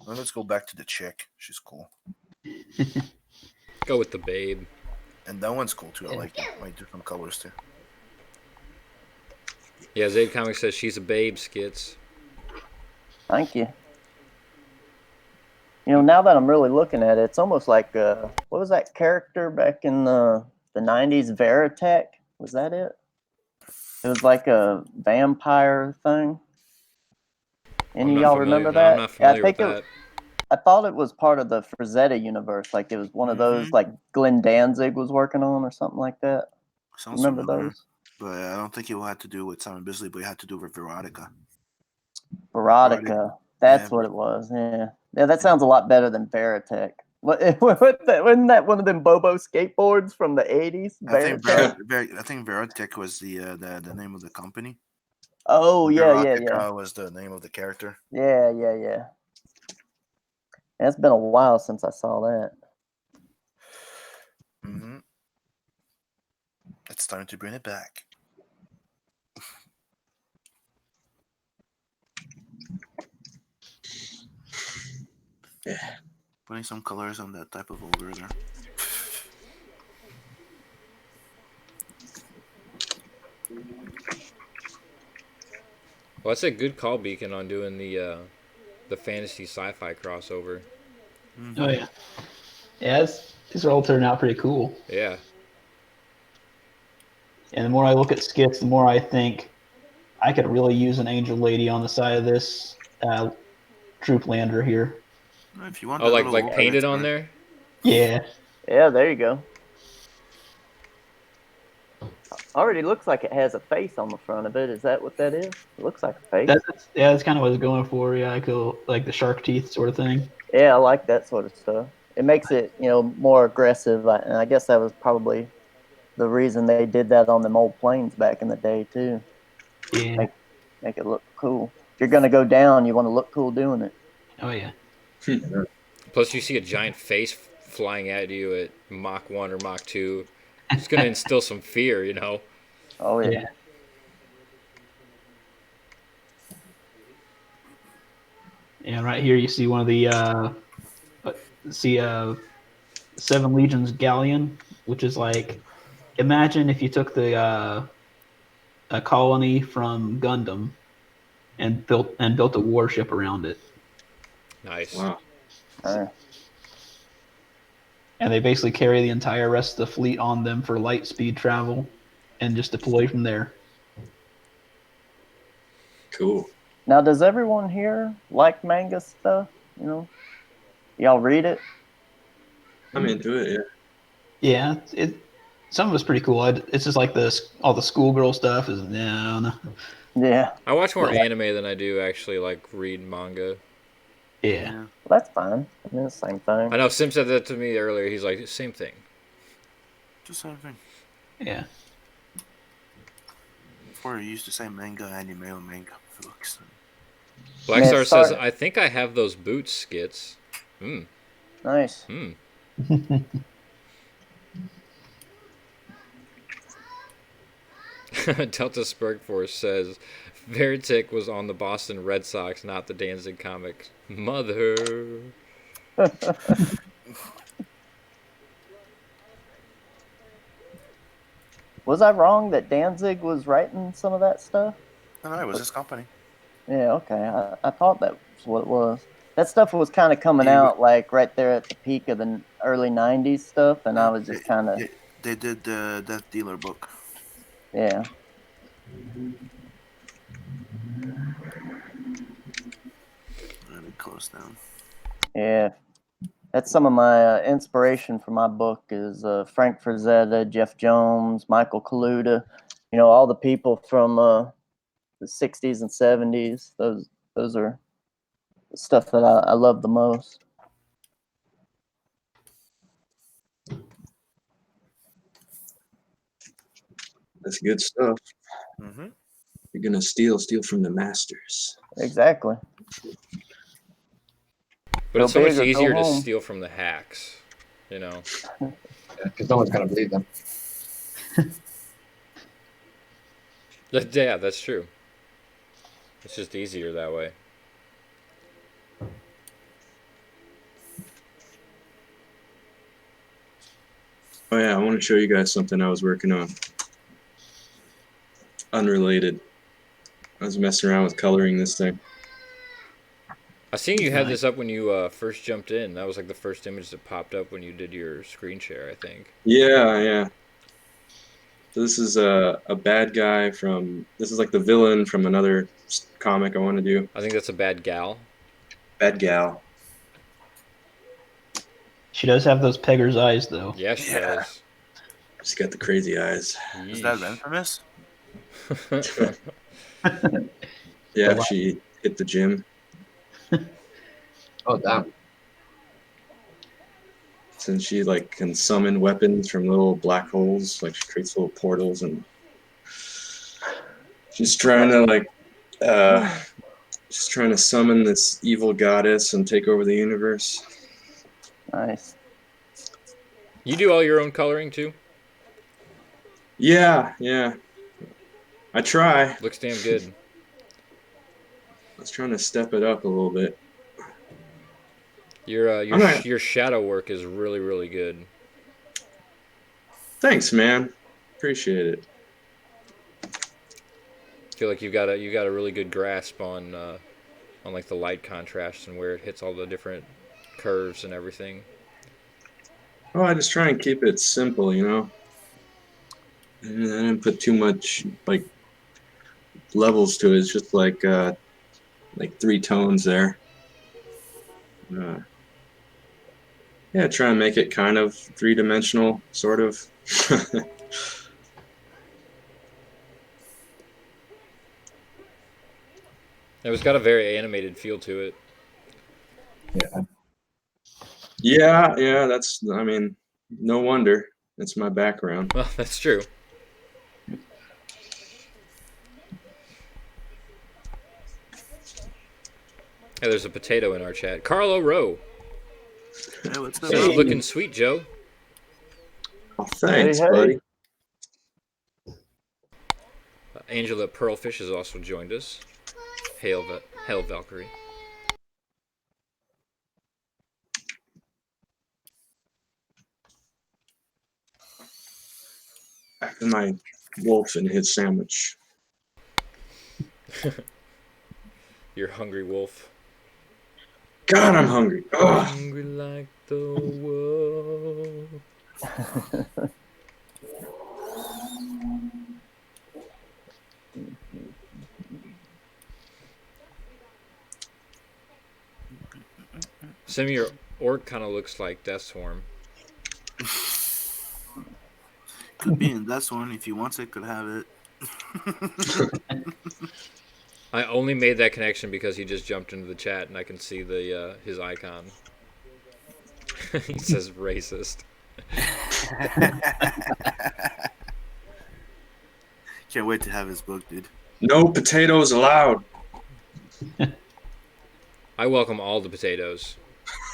let's go back to the chick. She's cool. Go with the babe. And that one's cool too. I like that. Might do some colors too. Yeah, Zayd Comics says she's a babe, Skits. Thank you. You know, now that I'm really looking at it, it's almost like what was that character back in the '90s? Veritech, was that it? It was like a vampire thing. Any of y'all remember that? I'm not familiar with I that. I thought it was part of the Frazetta universe. Like it was one of those like Glenn Danzig was working on or something like that. Sounds Remember familiar. those? But I don't think it had to do with Simon Bisley, but it had to do with Verotica. Verotica. That's what it was. Yeah. Yeah, that sounds a lot better than Veritech. Wasn't that one of them Bobo skateboards from the '80s? I think Veritech was the name of the company. Oh yeah, Verotica was the name of the character. yeah. It's been a while since I saw that. Mm-hmm. It's time to bring it back. Yeah. Putting some colors on that type of ogre there. Well, that's a good call, Beacon, on doing the fantasy sci-fi crossover. Mm-hmm. Oh yeah. Yeah, these are all turning out pretty cool. Yeah. And the more I look at skits, the more I think I could really use an angel lady on the side of this troop lander here. If you want, oh, like painted on there. Yeah. Yeah, there you go. Already looks like it has a face on the front of it. Is that what that is? It looks like a face. That's kind of what I was going for. Yeah, I could like the shark teeth sort of thing. Yeah, I like that sort of stuff. It makes it, more aggressive, and I guess that was probably the reason they did that on them old planes back in the day too. Yeah. Make it look cool. If you're gonna go down, you want to look cool doing it. Oh yeah. Plus, you see a giant face flying at you at Mach 1 or Mach 2. It's going to instill some fear, you know? Oh yeah. Yeah. Yeah, right here you see one of the Seven Legions galleon, which is like, imagine if you took the a colony from Gundam and built a warship around it. Nice. Wow. And they basically carry the entire rest of the fleet on them for light speed travel and just deploy from there. Cool. Now, does everyone here like manga stuff? You know, y'all read it? I'm into it. Yeah. Yeah, some of it's pretty cool. It's just like all the schoolgirl stuff is no. Yeah. I watch more Well, anime than I do actually like read manga. Yeah. Well, that's fine. I mean, it's the same thing. I know Sim said that to me earlier. He's like, same thing. Just same thing. Yeah. Before you used to say manga, anime, or manga books. Blackstar sorry. says, I think I have those boots skits. Nice. Delta Spurg Force says, Veritic was on the Boston Red Sox, not the Danzig comics. Mother. Was I wrong that Danzig was writing some of that stuff? No, it was his company. Yeah, okay. I thought that was what it was. That stuff was kind of coming out like right there at the peak of the early '90s stuff, and I was just kind of They did the Death Dealer book. yeah. Let me close down. Yeah, that's some of my inspiration for my book is Frank Frazetta, Jeff Jones, Michael Kaluta. You know, all the people from the '60s and '70s. Those are the stuff that I love the most. That's good stuff. Mm-hmm. You're gonna steal from the masters. Exactly. But Go it's so much big or go easier to home. steal from the hacks, you know? Because no one's gonna believe them. Yeah, that's true. It's just easier that way. Oh yeah, I want to show you guys something I was working on. Unrelated. I was messing around with coloring this thing. I seen you had this up when you first jumped in. That was like the first image that popped up when you did your screen share, I think. Yeah. So this is a bad guy from. This is like the villain from another comic I want to do. I think that's a bad gal. Bad gal. She does have those Pegger's eyes, though. Yeah, she does. She's got the crazy eyes. Is that infamous? Yeah, she hit the gym. Oh damn! Since she like can summon weapons from little black holes, like she creates little portals, and she's trying to she's trying to summon this evil goddess and take over the universe. Nice. You do all your own coloring too? Yeah. I try. Looks damn good. I was trying to step it up a little bit. Your shadow work is really, really good. Thanks, man. Appreciate it. I feel like you got a really good grasp on like the light contrast and where it hits all the different curves and everything. Oh, I just try and keep it simple, you know. And I didn't put too much like levels to it. It's just like 3 tones there. Yeah, try and make it kind of 3-dimensional, sort of. It's got a very animated feel to it. Yeah, that's, I mean, no wonder. It's my background. Well, that's true. Hey, there's a potato in our chat. Carlo Rowe. Hey, what's up, So bro? looking sweet, Joe. Oh, thanks, Hey, hey. buddy. Angela Pearlfish has also joined us. Hail Valkyrie. After my wolf and his sandwich. You're hungry wolf. God, I'm hungry. Ugh. Hungry like the wolf. Some of your orc kind of looks like Death Swarm. Could be in this one. If you want it, could have it. I only made that connection because he just jumped into the chat and I can see the his icon. He says racist. Can't wait to have his book, dude. No potatoes allowed. I welcome all the potatoes.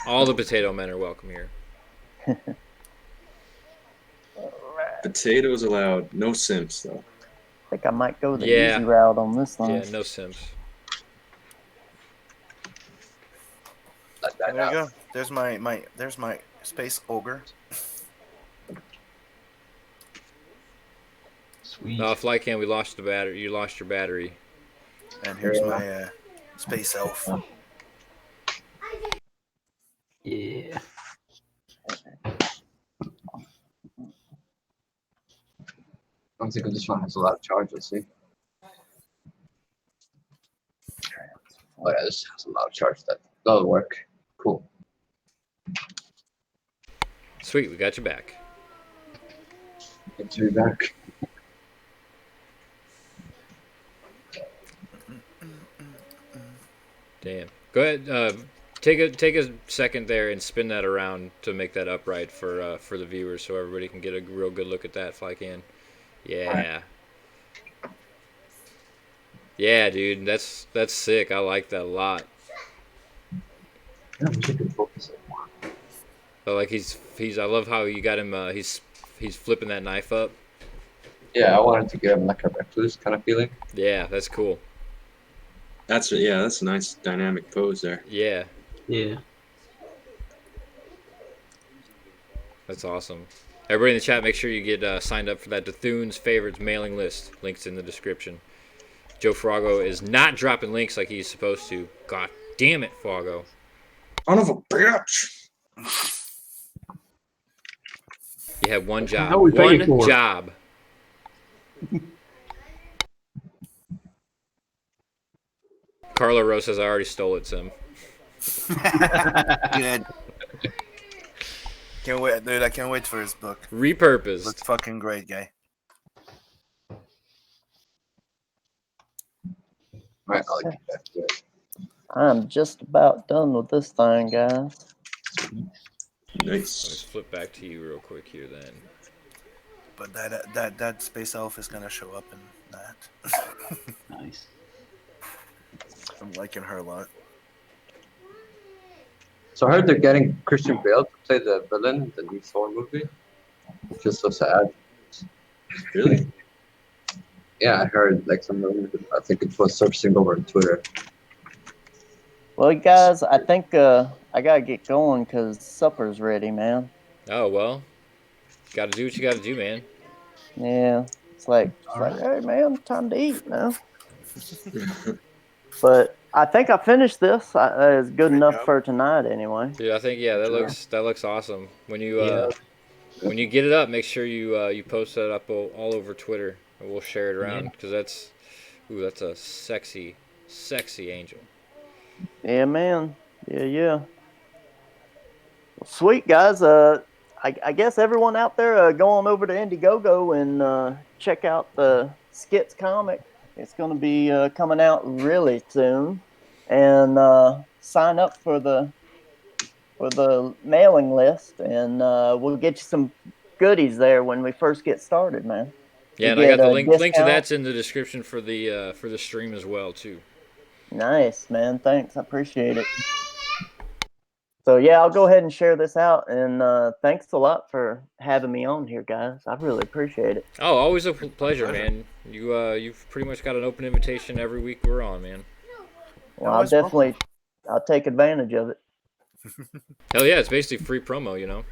All the potato men are welcome here. Potatoes allowed. No simps, though. I think I might go the Yeah. easy route on this one. Yeah, no simps. There you go. There's my space ogre. Sweet. Flycam, we lost the battery. You lost your battery. And here's my space elf. Yeah. I don't think this one has a lot of charge. Let's see. Oh yeah, this has a lot of charge. That'll work. Cool. Sweet, we got you back. Good to be back. Damn. Go ahead. Take a second there and spin that around to make that upright for the viewers, so everybody can get a real good look at that. Flycan. Yeah. Yeah, dude. That's sick. I like that a lot. Yeah, we should focus it more. So, like he's I love how you got him. He's flipping that knife up. Yeah, I wanted to give him like a recluse kind of feeling. Yeah, that's cool. That's a nice dynamic pose there. Yeah, Yeah. that's awesome. Everybody in the chat, make sure you get signed up for that D'Thune's Favorites mailing list. Links in the description. Joe Frago is not dropping links like he's supposed to. God damn it, Frago. Son of a bitch. You have one job. How we pay you One for? job. Carla Rose says I already stole it, Sim. Good. Can't wait, dude. I can't wait for his book. Repurposed. Looks fucking great, guy. Right, I'll get back to it. I'm just about done with this thing, guys. Nice. Let's flip back to you real quick here then. But that space elf is gonna show up in that. Nice. I'm liking her a lot. So I heard they're getting Christian Bale to play the villain in the new Thor movie. It's just so sad. Really? Yeah, I heard like some rumors. I think it was surfacing over on Twitter. Well, guys, I think I gotta get going because supper's ready, man. Oh, well. Gotta do what you gotta do, man. Yeah, it's like hey, man, time to eat now. But I think I finished this. It's good enough for tonight, anyway. Dude, I think, yeah, that looks awesome. When you when you get it up, make sure you post that up all over Twitter. And we'll share it around because that's a sexy angel. Yeah, man. Yeah. Well, sweet, guys. I guess everyone out there go on over to Indiegogo and check out the Skits comic. It's going to be coming out really soon, and sign up for the mailing list, and we'll get you some goodies there when we first get started, man. Yeah, and I got the link to that's in the description for the stream as well too. Nice, man. Thanks. I appreciate it. So yeah, I'll go ahead and share this out. And thanks a lot for having me on here, guys. I really appreciate it. Oh, always a pleasure, man. You've pretty much got an open invitation every week we're on, man. Well, I'll take advantage of it. Hell yeah, it's basically free promo, you know.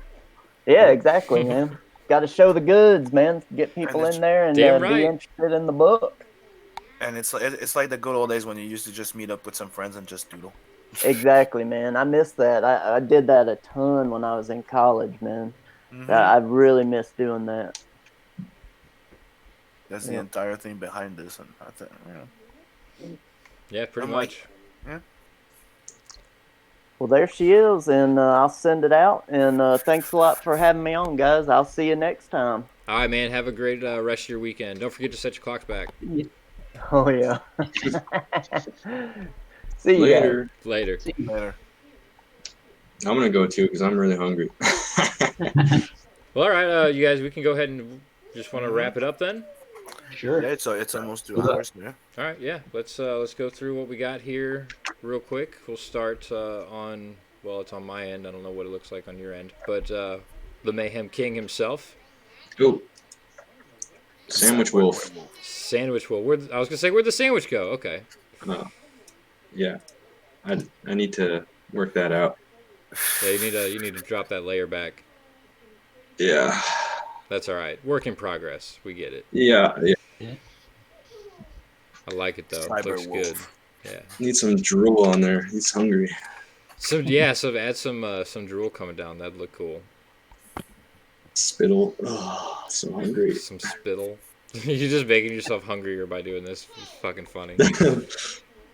Yeah, exactly, man. Got to show the goods, man. Get people in there and damn be right. interested in the book. And it's like the good old days when you used to just meet up with some friends and just doodle. Exactly, man. I miss that. I did that a ton when I was in college, man. Mhm. I really miss doing that. That's the entire thing behind this, and I think, Yeah, pretty I'm much. Yeah. Well, there she is, and I'll send it out. And thanks a lot for having me on, guys. I'll see you next time. All right, man. Have a great rest of your weekend. Don't forget to set your clocks back. Oh yeah. See you Later. Later. Later. I'm gonna go too because I'm really hungry. Well, all right, you guys, we can go ahead and just want to wrap it up then. Sure. Yeah, it's almost 2 hours. Yeah. All right, yeah. Let's go through what we got here real quick. We'll start on it's on my end. I don't know what it looks like on your end, but the Mayhem King himself. Ooh. Sandwich Wolf. Sandwich Wolf. I was gonna say, where'd the sandwich go? Okay. Yeah, I need to work that out. Yeah, you need to drop that layer back. Yeah. That's all right. Work in progress. We get it. Yeah. I like it though. Cyber Looks Wolf. good. Yeah. Need some drool on there. He's hungry. So add some drool coming down. That'd look cool. Spittle. Oh, so hungry. Some spittle. You're just making yourself hungrier by doing this. It's fucking funny.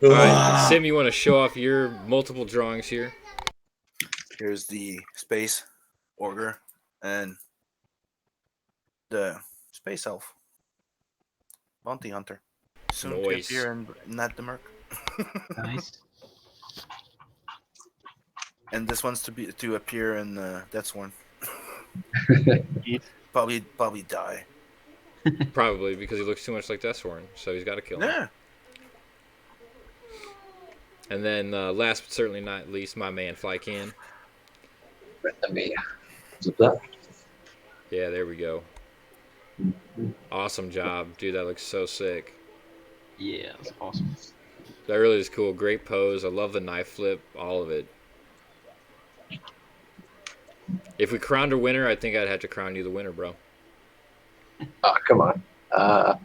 All right, Sim, you want to show off your multiple drawings here? Here's the space order and the space elf bounty hunter. Soon to Nice. appear in Not the Merc. Nice. And this one's to appear in Death's One. Probably die. Probably because he looks too much like Deathsworn, so he's got to kill him. Yeah. And then last but certainly not least, my man Flycan. Yeah, there we go. Awesome job, dude. That looks so sick. Yeah, that's awesome. That really is cool. Great pose. I love the knife flip. All of it. If we crowned a winner, I think I'd have to crown you the winner, bro. Oh, come on. I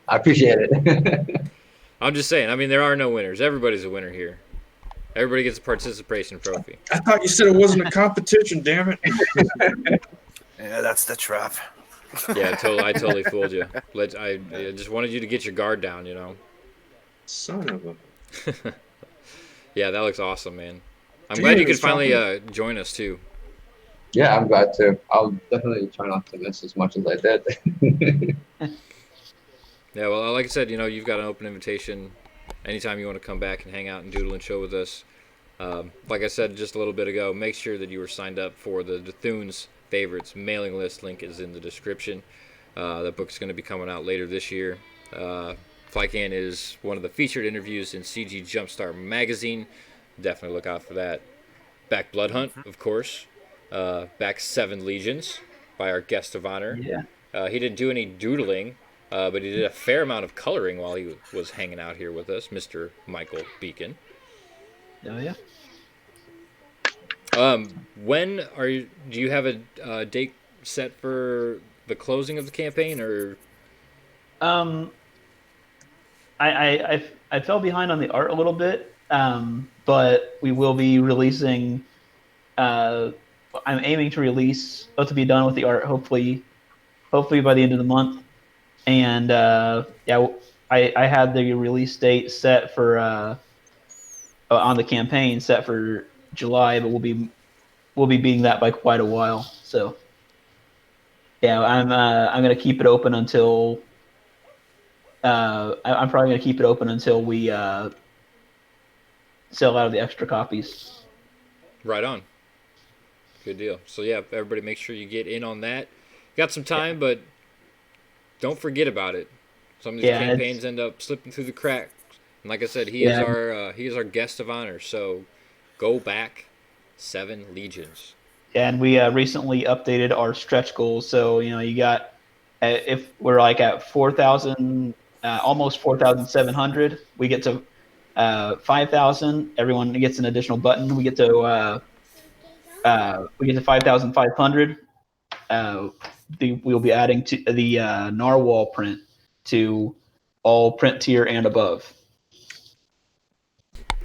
appreciate it. I'm just saying. I mean, there are no winners. Everybody's a winner here. Everybody gets a participation trophy. I thought you said it wasn't a competition, damn it. Yeah, that's the trap. Yeah, I totally fooled you. I just wanted you to get your guard down, you know. Son of a. Yeah, that looks awesome, man. I'm glad you could finally join us too. Yeah, I'm glad to. I'll definitely try not to miss as much as I did. Yeah, well, like I said, you know, you've got an open invitation. Anytime you want to come back and hang out and doodle and show with us. Like I said just a little bit ago, make sure that you were signed up for the Thunes Favorites mailing list. Link is in the description. That book's going to be coming out later this year. Flycan is one of the featured interviews in CG Jumpstart magazine. Definitely look out for that. Back Blood Hunt, of course. Back 7 Legions by our guest of honor. Yeah. He didn't do any doodling, but he did a fair amount of coloring while he was hanging out here with us, Mr. Michael Beacon. Oh yeah. Do you have a date set for the closing of the campaign, or? I fell behind on the art a little bit, but we will be releasing. I'm aiming to to be done with the art hopefully by the end of the month, and I had the release date set for on the campaign set for July, but we'll be beating that by quite a while. So yeah, I'm gonna keep it open until I'm probably gonna keep it open until we sell out of the extra copies. Right on. Good deal. So yeah, everybody make sure you get in on that. Got some time, but don't forget about it. Some of these campaigns end up slipping through the cracks. And like I said, he is our guest of honor. So go back, 7 legions. And we recently updated our stretch goals. So you got if we're like at 4,000, almost 4,700, we get to 5,000. Everyone gets an additional button. We get to 5,500. We'll be adding to the narwhal print to all print tier and above.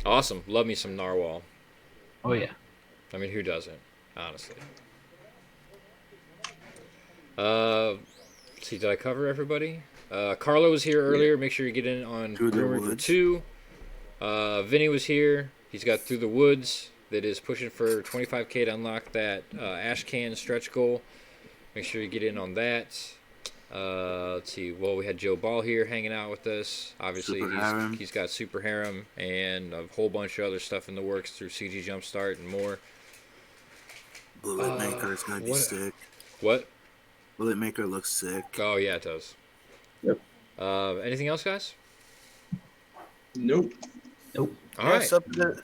Awesome. Love me some narwhal. Oh yeah. I mean, who doesn't? Honestly. See, did I cover everybody? Carlo was here earlier. Make sure you get in on Through the Grim Reaper Woods. 2. Vinny was here. He's got Through the Woods that is pushing for 25K to unlock that Ash Can stretch goal. Make sure you get in on that. Let's see. Well, we had Joe Ball here hanging out with us. Obviously, Super Harem. he's got Super Harem and a whole bunch of other stuff in the works through CG Jumpstart and more. Bullet Maker is gonna be what- sick. What? Bullet Maker looks sick. Oh, yeah, it does. Yep. Anything else, guys? Nope. All Yeah, right.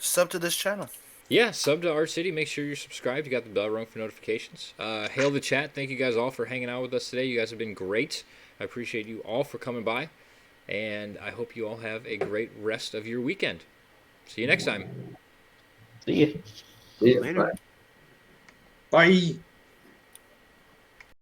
sub to this channel. Yeah, sub to Art City. Make sure you're subscribed. You got the bell rung for notifications. Hail the chat. Thank you guys all for hanging out with us today. You guys have been great. I appreciate you all for coming by. And I hope you all have a great rest of your weekend. See you next time. See you. Yeah, Later. bye. Bye.